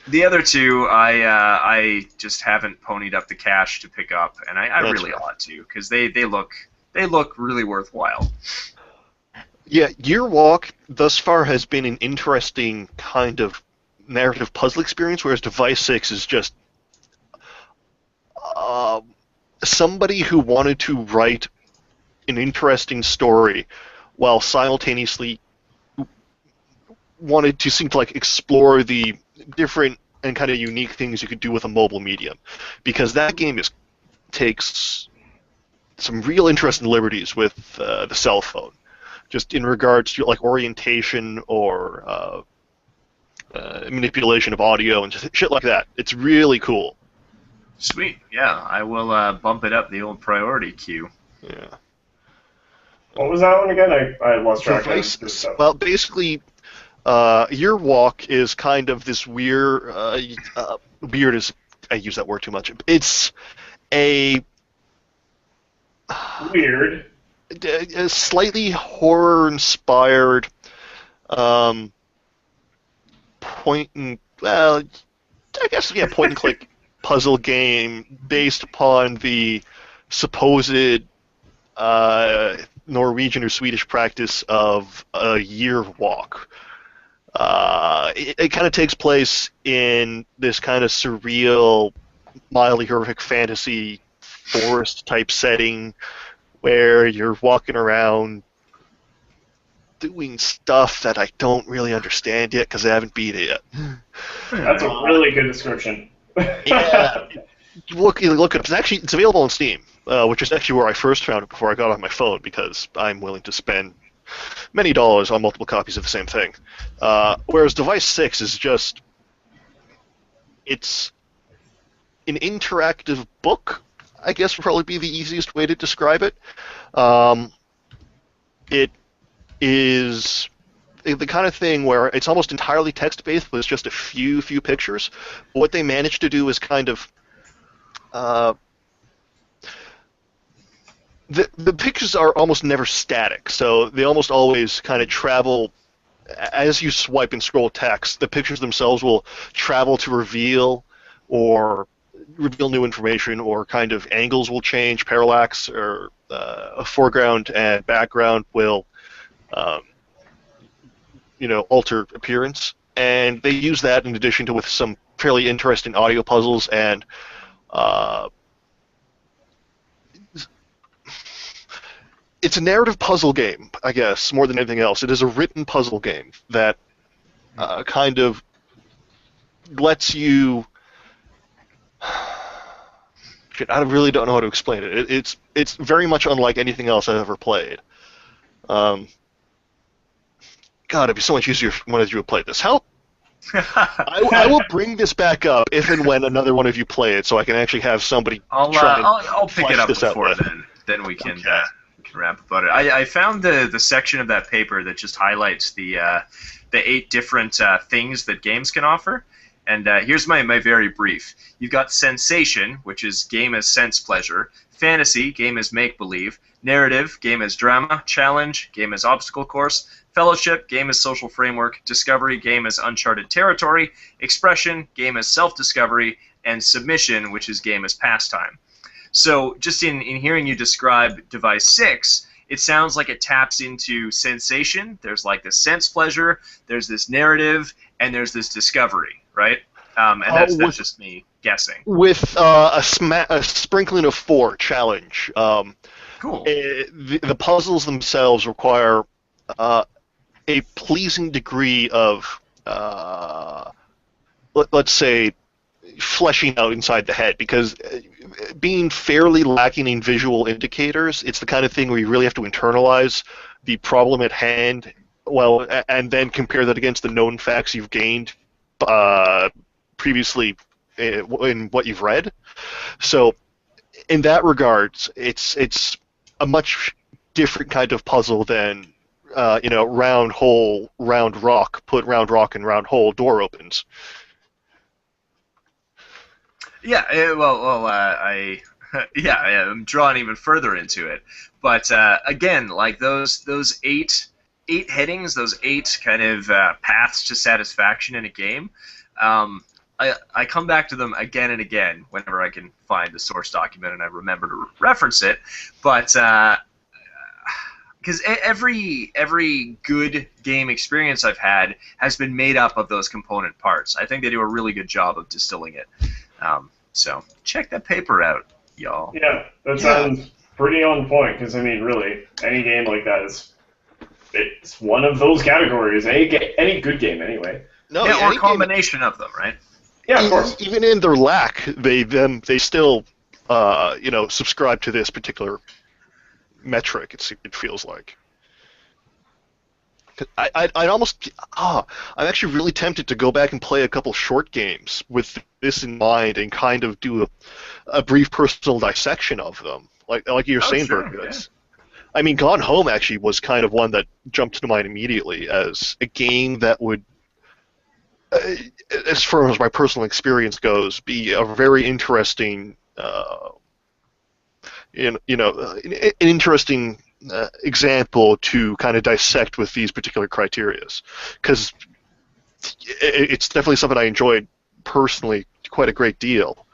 The other 2, I just haven't ponied up the cash to pick up, and I really ought to, because they look really worthwhile. Yeah, Year Walk thus far has been an interesting kind of narrative puzzle experience, whereas Device 6 is just somebody who wanted to write an interesting story while simultaneously wanted to seem to like explore the different and kind of unique things you could do with a mobile medium, because that game takes some real interesting liberties with the cell phone. just in regards to like orientation or manipulation of audio and just shit like that. It's really cool. Sweet. Yeah, I will bump it up the old priority queue. Yeah. What was that one again? I lost track of stuff. Well, basically, your walk is kind of this weird. Weird is, I use that word too much. It's a weird, a slightly horror-inspired point and point and click puzzle game based upon the supposed Norwegian or Swedish practice of a year walk. It kind of takes place in this kind of surreal, mildly horrific fantasy forest type setting where you're walking around doing stuff that I don't really understand yet because I haven't beat it yet. That's a really good description. Yeah. Look it up. It's available on Steam, which is actually where I first found it before I got it on my phone because I'm willing to spend many dollars on multiple copies of the same thing. Whereas Device 6 is just... It's an interactive book, I guess would probably be the easiest way to describe it. It is the kind of thing where it's almost entirely text-based with just a few pictures. But what they managed to do is kind of... The pictures are almost never static, so they almost always kind of travel. As you swipe and scroll text, the pictures themselves will travel to reveal new information, or kind of angles will change, parallax, or foreground and background will alter appearance. And they use that in addition to with some fairly interesting audio puzzles and it's a narrative puzzle game, I guess, more than anything else. It is a written puzzle game that kind of lets you... Shit, I really don't know how to explain it. It's very much unlike anything else I've ever played. God, it'd be so much easier if one of you would play this. I will bring this back up if and when another one of you play it, so I can actually have somebody I'll pick it up before then we can... Okay. Rap about it. I found the section of that paper that just highlights the 8 different things that games can offer. And here's my very brief. You've got sensation, which is game as sense pleasure. Fantasy, game as make-believe. Narrative, game as drama. Challenge, game as obstacle course. Fellowship, game as social framework. Discovery, game as uncharted territory. Expression, game as self-discovery. And submission, which is game as pastime. So just in hearing you describe Device 6, it sounds like it taps into sensation. There's like this sense pleasure, there's this narrative, and there's this discovery, right? And that's just me guessing. With a sprinkling of 4 challenge. Cool. The puzzles themselves require a pleasing degree of, let's say, fleshing out inside the head, because being fairly lacking in visual indicators, it's the kind of thing where you really have to internalize the problem at hand, and then compare that against the known facts you've gained previously in what you've read. So, in that regard, it's a much different kind of puzzle than round hole, round rock, put round rock in round hole, door opens. Yeah, I'm drawn even further into it. But again, like those 8 headings, those 8 kind of paths to satisfaction in a game, I come back to them again and again whenever I can find the source document and I remember to reference it. But because every good game experience I've had has been made up of those component parts. I think they do a really good job of distilling it. So check that paper out, y'all. Yeah, that sounds pretty on point, because, I mean, really, any game like that it's one of those categories. Any good game, anyway. No, yeah, or a combination of them, right? Yeah, of course. Even in their lack, they still subscribe to this particular metric. It feels like. I'd almost I'm actually really tempted to go back and play a couple short games with this in mind and kind of do a brief personal dissection of them, like you were saying, sure, Berkley. yeah. I mean, Gone Home actually was kind of one that jumped to mind immediately as a game that would, as far as my personal experience goes, be a very interesting, an interesting example to kind of dissect with these particular criterias, because it's definitely something I enjoyed personally quite a great deal,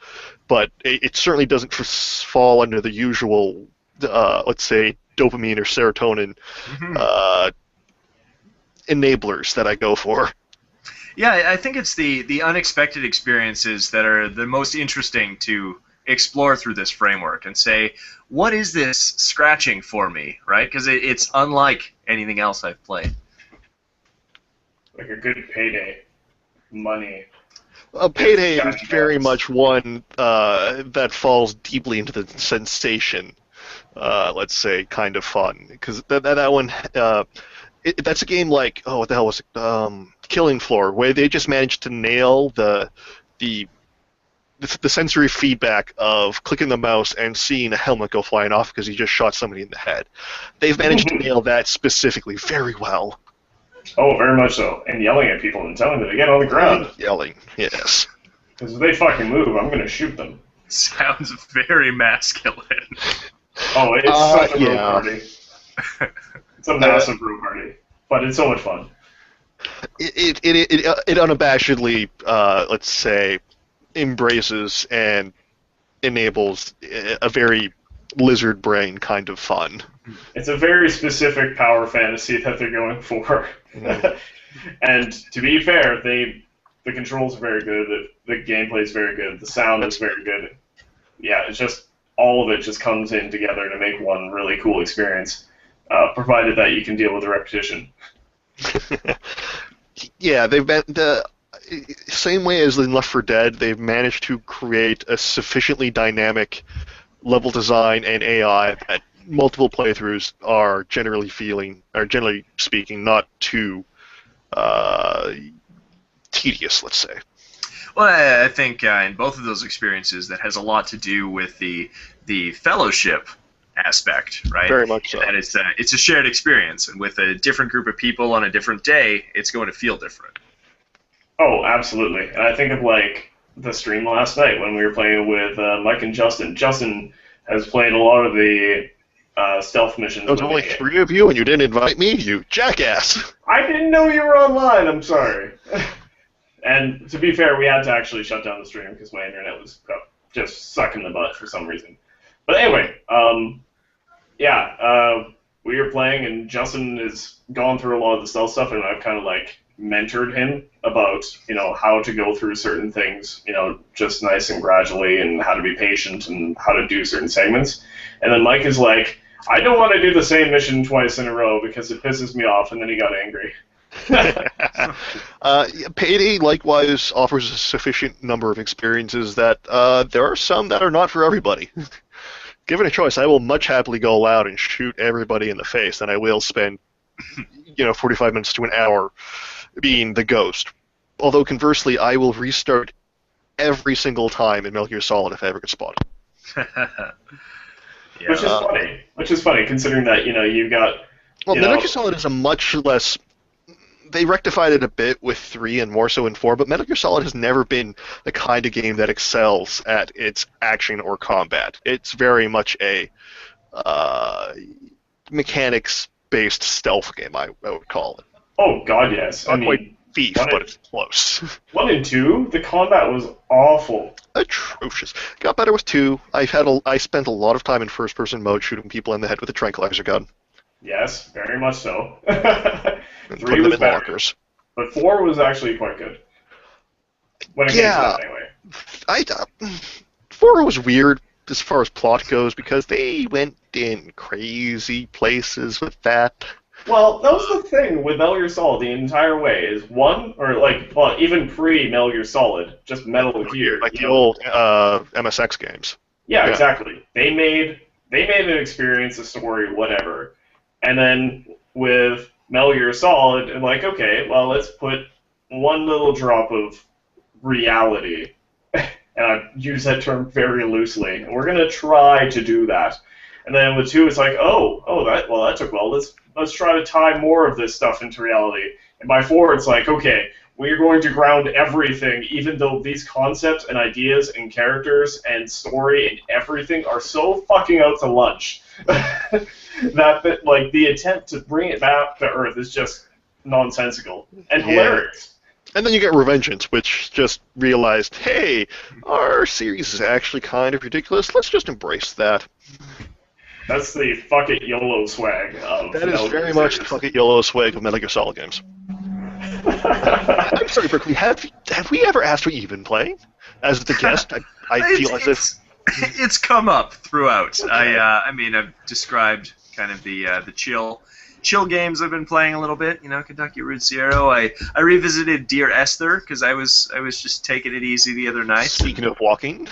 but it certainly doesn't fall under the usual, let's say, dopamine or serotonin enablers that I go for. Yeah, I think it's the unexpected experiences that are the most interesting to explore through this framework and say, what is this scratching for me, right? Because it's unlike anything else I've played. Like a good payday. Money. Payday is very much one that falls deeply into the sensation, let's say, kind of fun. Because that one, that's a game like, oh, what the hell was it? Killing Floor, where they just managed to nail the sensory feedback of clicking the mouse and seeing a helmet go flying off because you just shot somebody in the head. They've managed to nail that specifically very well. Oh, very much so. And yelling at people and telling them to get on the ground. Yelling, yes. Because if they fucking move, I'm going to shoot them. Sounds very masculine. Oh, it's such a road yeah. party. It's a massive road party. But it's so much fun. It unabashedly, let's say, embraces and enables a very lizard brain kind of fun. It's a very specific power fantasy that they're going for. And to be fair, the controls are very good, the gameplay is very good, the sound is very good. Yeah, it's just, all of it just comes in together to make one really cool experience, provided that you can deal with the repetition. Yeah, they've been the same way as in Left 4 Dead. They've managed to create a sufficiently dynamic level design and AI that multiple playthroughs are generally speaking, not too tedious, let's say. Well, I think in both of those experiences, that has a lot to do with the fellowship aspect, right? Very much so. And it's a shared experience, and with a different group of people on a different day, it's going to feel different. Oh, absolutely. And I think of, like, the stream last night when we were playing with Mike and Justin. Justin has played a lot of the stealth missions. There was only 3 of you, and you didn't invite me, you jackass! I didn't know you were online, I'm sorry. And to be fair, we had to actually shut down the stream because my internet was just sucking the butt for some reason. But anyway, we were playing, and Justin has gone through a lot of the stealth stuff, and I've kind of, like, mentored him about, how to go through certain things, just nice and gradually, and how to be patient, and how to do certain segments. And then Mike is like, I don't want to do the same mission twice in a row because it pisses me off, and then he got angry. Payday likewise offers a sufficient number of experiences that there are some that are not for everybody. Given a choice, I will much happily go out and shoot everybody in the face than I will spend 45 minutes to an hour being the ghost. Although conversely, I will restart every single time in Metal Gear Solid if I ever get spotted. Yeah. Which is funny considering that you've got. Metal Gear Solid is a much less. They rectified it a bit with 3 and more so in 4, but Metal Gear Solid has never been the kind of game that excels at its action or combat. It's very much a mechanics-based stealth game, I would call it. Oh God, yes. Not quite Thief, but it's close. 1 and 2, the combat was awful. Atrocious. Got better with 2. I spent a lot of time in first-person mode shooting people in the head with a tranquilizer gun. Yes, very much so. 3 was better, lockers. But 4 was actually quite good. When it came to that, anyway. 4 was weird as far as plot goes because they went in crazy places with that. Well, that was the thing with Metal Gear Solid the entire way, is even pre-Metal Gear Solid, just Metal Gear. Like the old MSX games. Yeah, exactly. They made an experience, a story, whatever. And then with Metal Gear Solid, and like, okay, well, let's put one little drop of reality, and I use that term very loosely, and we're gonna try to do that. And then with 2, it's like, that took well. Let's try to tie more of this stuff into reality. And by 4, it's like, okay, we're going to ground everything, even though these concepts and ideas and characters and story and everything are so fucking out to lunch that like the attempt to bring it back to Earth is just nonsensical and hilarious. And then you get Revengeance, which just realized, hey, our series is actually kind of ridiculous. Let's just embrace that. That's the fuck it YOLO swag of That is very much the fuck it YOLO swag of Metal Gear Solid games. I'm sorry, Berkley, have we ever asked what you've been playing? As the guest, I feel as if... It's come up throughout. I mean, I've described kind of the chill games I've been playing a little bit. You know, Kentucky Route Zero. I revisited Dear Esther because I was just taking it easy the other night. Speaking of walking.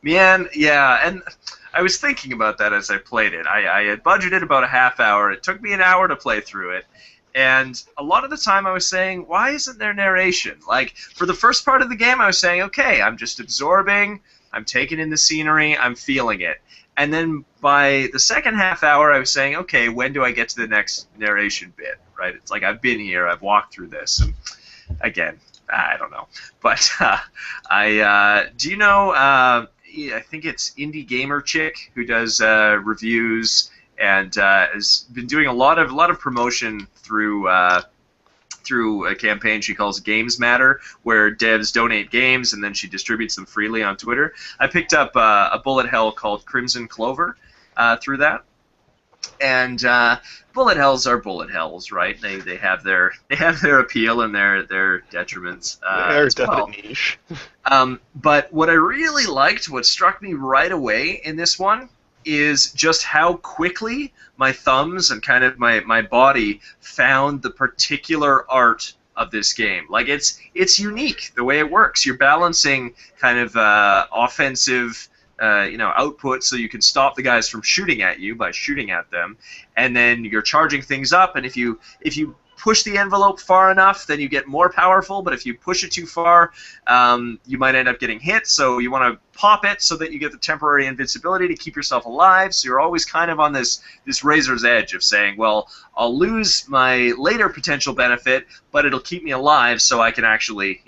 Man, yeah, and I was thinking about that as I played it. I had budgeted about a half hour. It took me an hour to play through it. And a lot of the time I was saying, why isn't there narration? Like, for the first part of the game, I was saying, okay, I'm just absorbing, I'm taking in the scenery, I'm feeling it. And then by the second half hour, I was saying, okay, when do I get to the next narration bit, right? It's like, I've been here, I've walked through this. And again, I don't know. But do you know, I think it's Indie Gamer Chick who does reviews and has been doing a lot of promotion through a campaign she calls Games Matter, where devs donate games and then she distributes them freely on Twitter. I picked up a bullet hell called Crimson Clover through that, and bullet hells are bullet hells, right? They have their appeal and their detriments. They're definitely niche. But what I really liked, what struck me right away in this one, is just how quickly my thumbs and kind of my body found the particular art of this game. Like, it's unique the way it works. You're balancing kind of offensive output so you can stop the guys from shooting at you by shooting at them, and then you're charging things up, and if you push the envelope far enough, then you get more powerful, but if you push it too far, you might end up getting hit, so you want to pop it so that you get the temporary invincibility to keep yourself alive, so you're always kind of on this razor's edge of saying, well, I'll lose my later potential benefit, but it'll keep me alive so I can actually,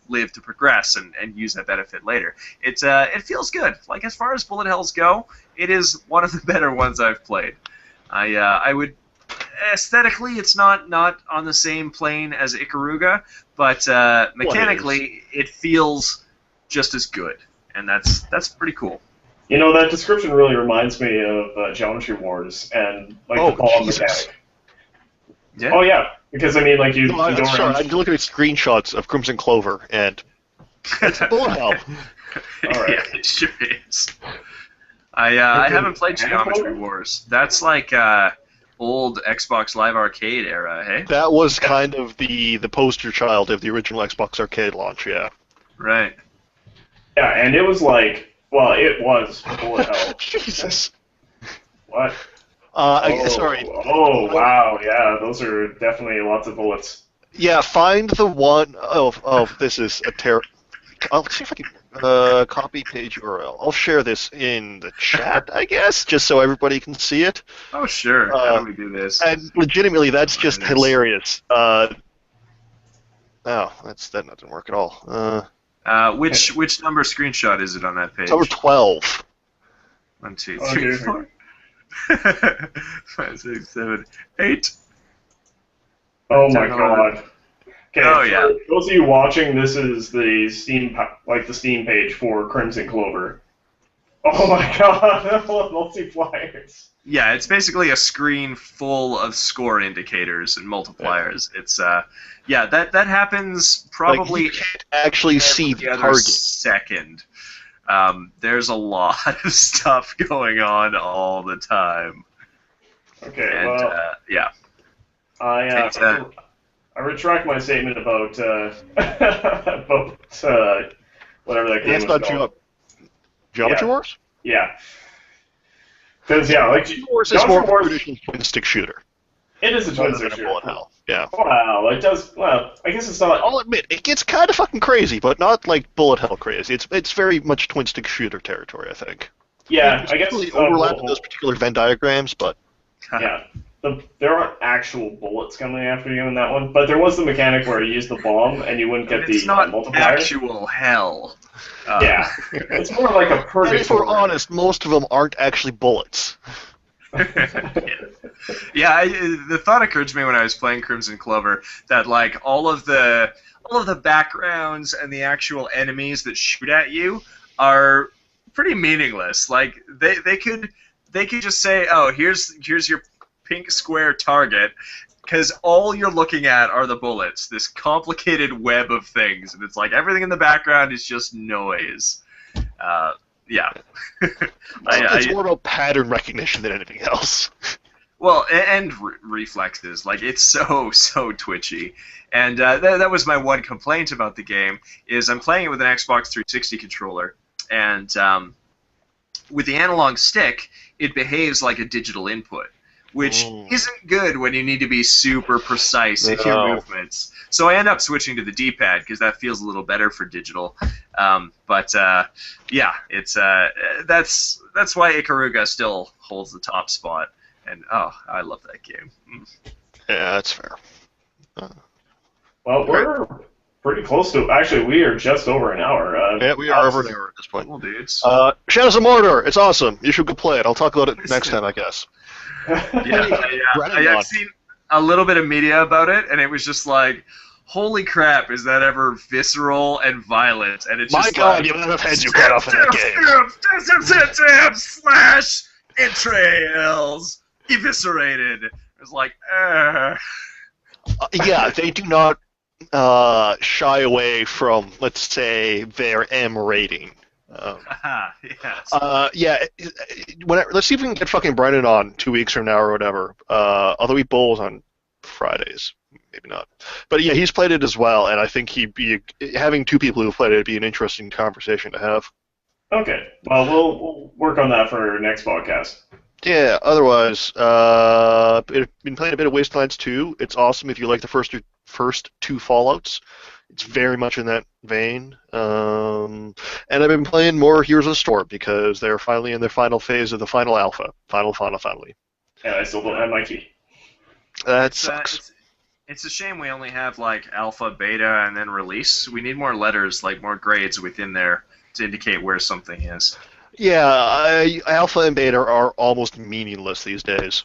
live to progress and use that benefit later. It feels good. Like, as far as bullet hells go, it is one of the better ones I've played. I would... Aesthetically, it's not on the same plane as Ikaruga, but mechanically, it feels just as good, and that's pretty cool. You know, that description really reminds me of Geometry Wars and the column mechanic. Yeah. Oh yeah, because I mean, like you. I'm looking at screenshots of Crimson Clover, and it's a bullet hell. All right. Yeah, it sure is. I haven't played Geometry Wars. That's like old Xbox Live Arcade era, hey? That was kind of the poster child of the original Xbox Arcade launch, yeah. Right. Yeah, and it was like, well, it was bullet hell. Jesus. What? Sorry. Oh, wow, yeah, those are definitely lots of bullets. Yeah, find the one this is a terror. I'll see if I can copy page URL. I'll share this in the chat, I guess, just so everybody can see it. Oh, sure. How do we do this? And legitimately, that's just hilarious. That didn't work at all. Which number screenshot is it on that page? Number 12. 1, 2, 3, 4. 5, 6, 7, 8. Oh my god. Okay, oh yeah. For those of you watching, this is the Steam page for Crimson Clover. Oh my god, multipliers. Yeah, it's basically a screen full of score indicators and multipliers. Yeah. It's that happens probably you can't actually see the other target second. There's a lot of stuff going on all the time. Okay, and, well, yeah. I retract my statement about whatever that game was called. Geometry Wars? Yeah. Because, like... Geometry Wars is more of a traditional twin-stick shooter. It is a twin rather stick than a shooter. bullet hell. Yeah. Wow, it does. Well, I guess it's not. I'll admit, it gets kind of fucking crazy, but not like bullet hell crazy. It's very much twin stick shooter territory, I think. Yeah, I It guess. doesn't really overlap in those particular Venn diagrams, but Yeah. There aren't actual bullets coming after you in that one, but there was the mechanic where you use the bomb and you wouldn't get It's the not multiplier. actual hell. Yeah, it's more like a and purgatory. if we're honest, most of them aren't actually bullets. Yeah, the thought occurred to me when I was playing Crimson Clover that like all of the backgrounds and the actual enemies that shoot at you are pretty meaningless. Like they could just say, oh, here's your pink square target, because all you're looking at are the bullets. This complicated web of things, and it's like everything in the background is just noise. Yeah. It's more about pattern recognition than anything else. Well, and reflexes. Like, it's so twitchy. And that was my one complaint about the game, is I'm playing it with an Xbox 360 controller, and with the analog stick, it behaves like a digital input, which isn't good when you need to be super precise in your movements. So I end up switching to the D-pad, because that feels a little better for digital. Yeah, it's that's why Ikaruga still holds the top spot. And I love that game. Yeah, that's fair. Well, we're pretty close to. Actually, we are just over an hour. Yeah, we are over an hour at this point. Well, dudes. Shadows of Mordor. It's awesome. You should go play it. I'll talk about it next time, I guess. I've seen a little bit of media about it, and it was just like, holy crap, is that ever visceral and violent? And it's just God, like, you have heads you cut off in that game. Slash entrails eviscerated. It's like, Yeah, they do not shy away from, let's say, their M rating. yes. Yeah, let's see if we can get fucking Brennan on 2 weeks from now or whatever. Although he bowls on Fridays, maybe not. But yeah, he's played it as well, and I think having two people who've played it would be an interesting conversation to have. Okay, well, we'll work on that for our next podcast. Yeah, otherwise, been playing a bit of Wastelands 2. It's awesome if you like the first two Fallouts. It's very much in that vein. And I've been playing more Heroes of the Storm because they're finally in their final phase of the final alpha. Finally. Yeah, I still don't have my key. That sucks. It's a shame we only have, like, alpha, beta, and then release. We need more letters, like more grades within there to indicate where something is. Yeah, alpha and beta are almost meaningless these days.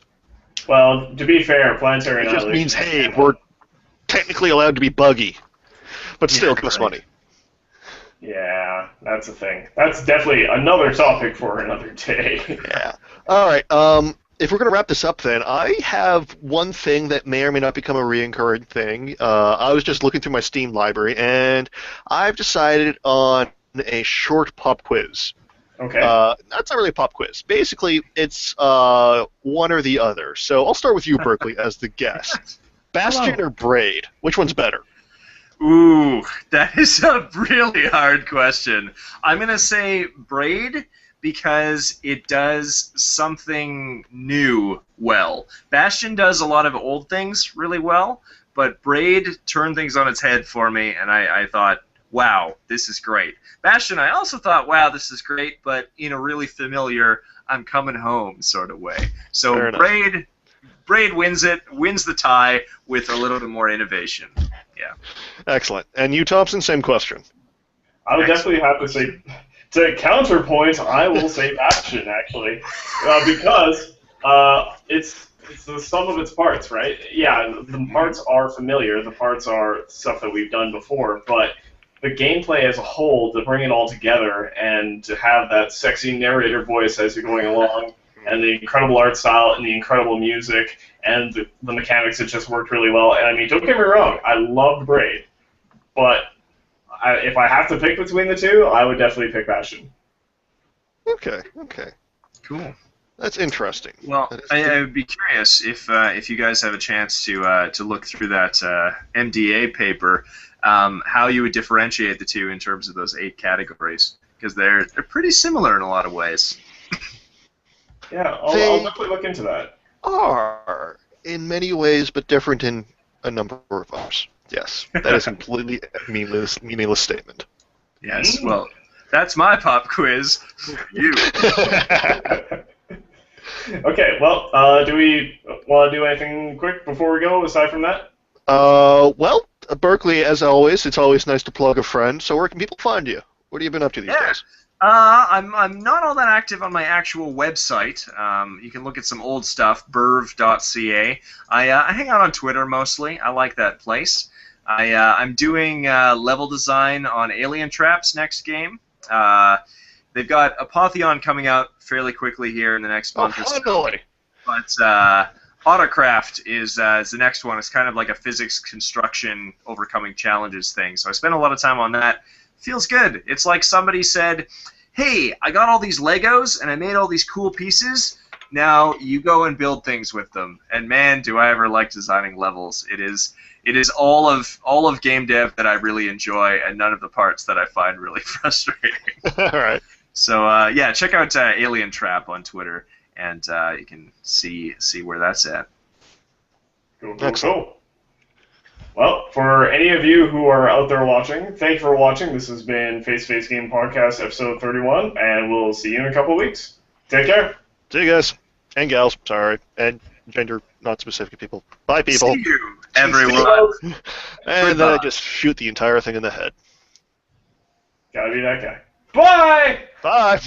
Well, to be fair, Planetary It just Annihilation... means, hey, we're technically allowed to be buggy, but still it costs money. Yeah, that's the thing. That's definitely another topic for another day. Yeah. All right. If we're going to wrap this up, then, I have one thing that may or may not become a recurring thing. I was just looking through my Steam library, and I've decided on a short pop quiz. Okay. That's not really a pop quiz. Basically, it's one or the other. So I'll start with you, Berkley, as the guest. Bastion or Braid? Which one's better? Ooh, that is a really hard question. I'm going to say Braid because it does something new well. Bastion does a lot of old things really well, but Braid turned things on its head for me, and I thought, wow, this is great. Bastion, I also thought, wow, this is great, but in a really familiar, I'm coming home sort of way. So Braid wins the tie with a little bit more innovation. Yeah. Excellent. And you, Thompson, same question. I would definitely have to say, to counterpoint, I will say Bastion, actually, because it's the sum of its parts, right? Yeah, the parts are familiar, the parts are stuff that we've done before, but the gameplay as a whole, to bring it all together and to have that sexy narrator voice as you're going along, and the incredible art style and the incredible music and the mechanics, it just worked really well. And I mean, don't get me wrong, I loved Braid, but if I have to pick between the two, I would definitely pick Bastion. Okay. Cool. That's interesting. Well, I would be curious if you guys have a chance to look through that MDA paper, how you would differentiate the two in terms of those 8 categories, because they're pretty similar in a lot of ways. Yeah, I'll definitely look into that. Are in many ways, but different in a number of others. Yes, that is a completely meaningless statement. Yes, well, that's my pop quiz. You. Okay, well, do we want to do anything quick before we go, aside from that? Well, Berkley, as always, it's always nice to plug a friend. So where can people find you? What have you been up to these days? I'm not all that active on my actual website. You can look at some old stuff, burv.ca. I hang out on Twitter mostly. I like that place. I'm doing level design on Alien Trap's next game. They've got Apotheon coming out fairly quickly here in the next month or so. Finally! But Autocraft is the next one. It's kind of like a physics construction overcoming challenges thing. So I spent a lot of time on that. Feels good. It's like somebody said, hey, I got all these Legos and I made all these cool pieces. Now you go and build things with them. And man, do I ever like designing levels. It is all of game dev that I really enjoy, and none of the parts that I find really frustrating. All right. So yeah, check out Alien Trap on Twitter, and you can see where that's at. Cool. Well, for any of you who are out there watching, thank you for watching. This has been Face to Face Game Podcast, episode 31, and we'll see you in a couple of weeks. Take care. See you guys. And gals, sorry. And gender not specific people. Bye, people. See you, everyone. And then I just shoot the entire thing in the head. Gotta be that guy. Bye! Bye!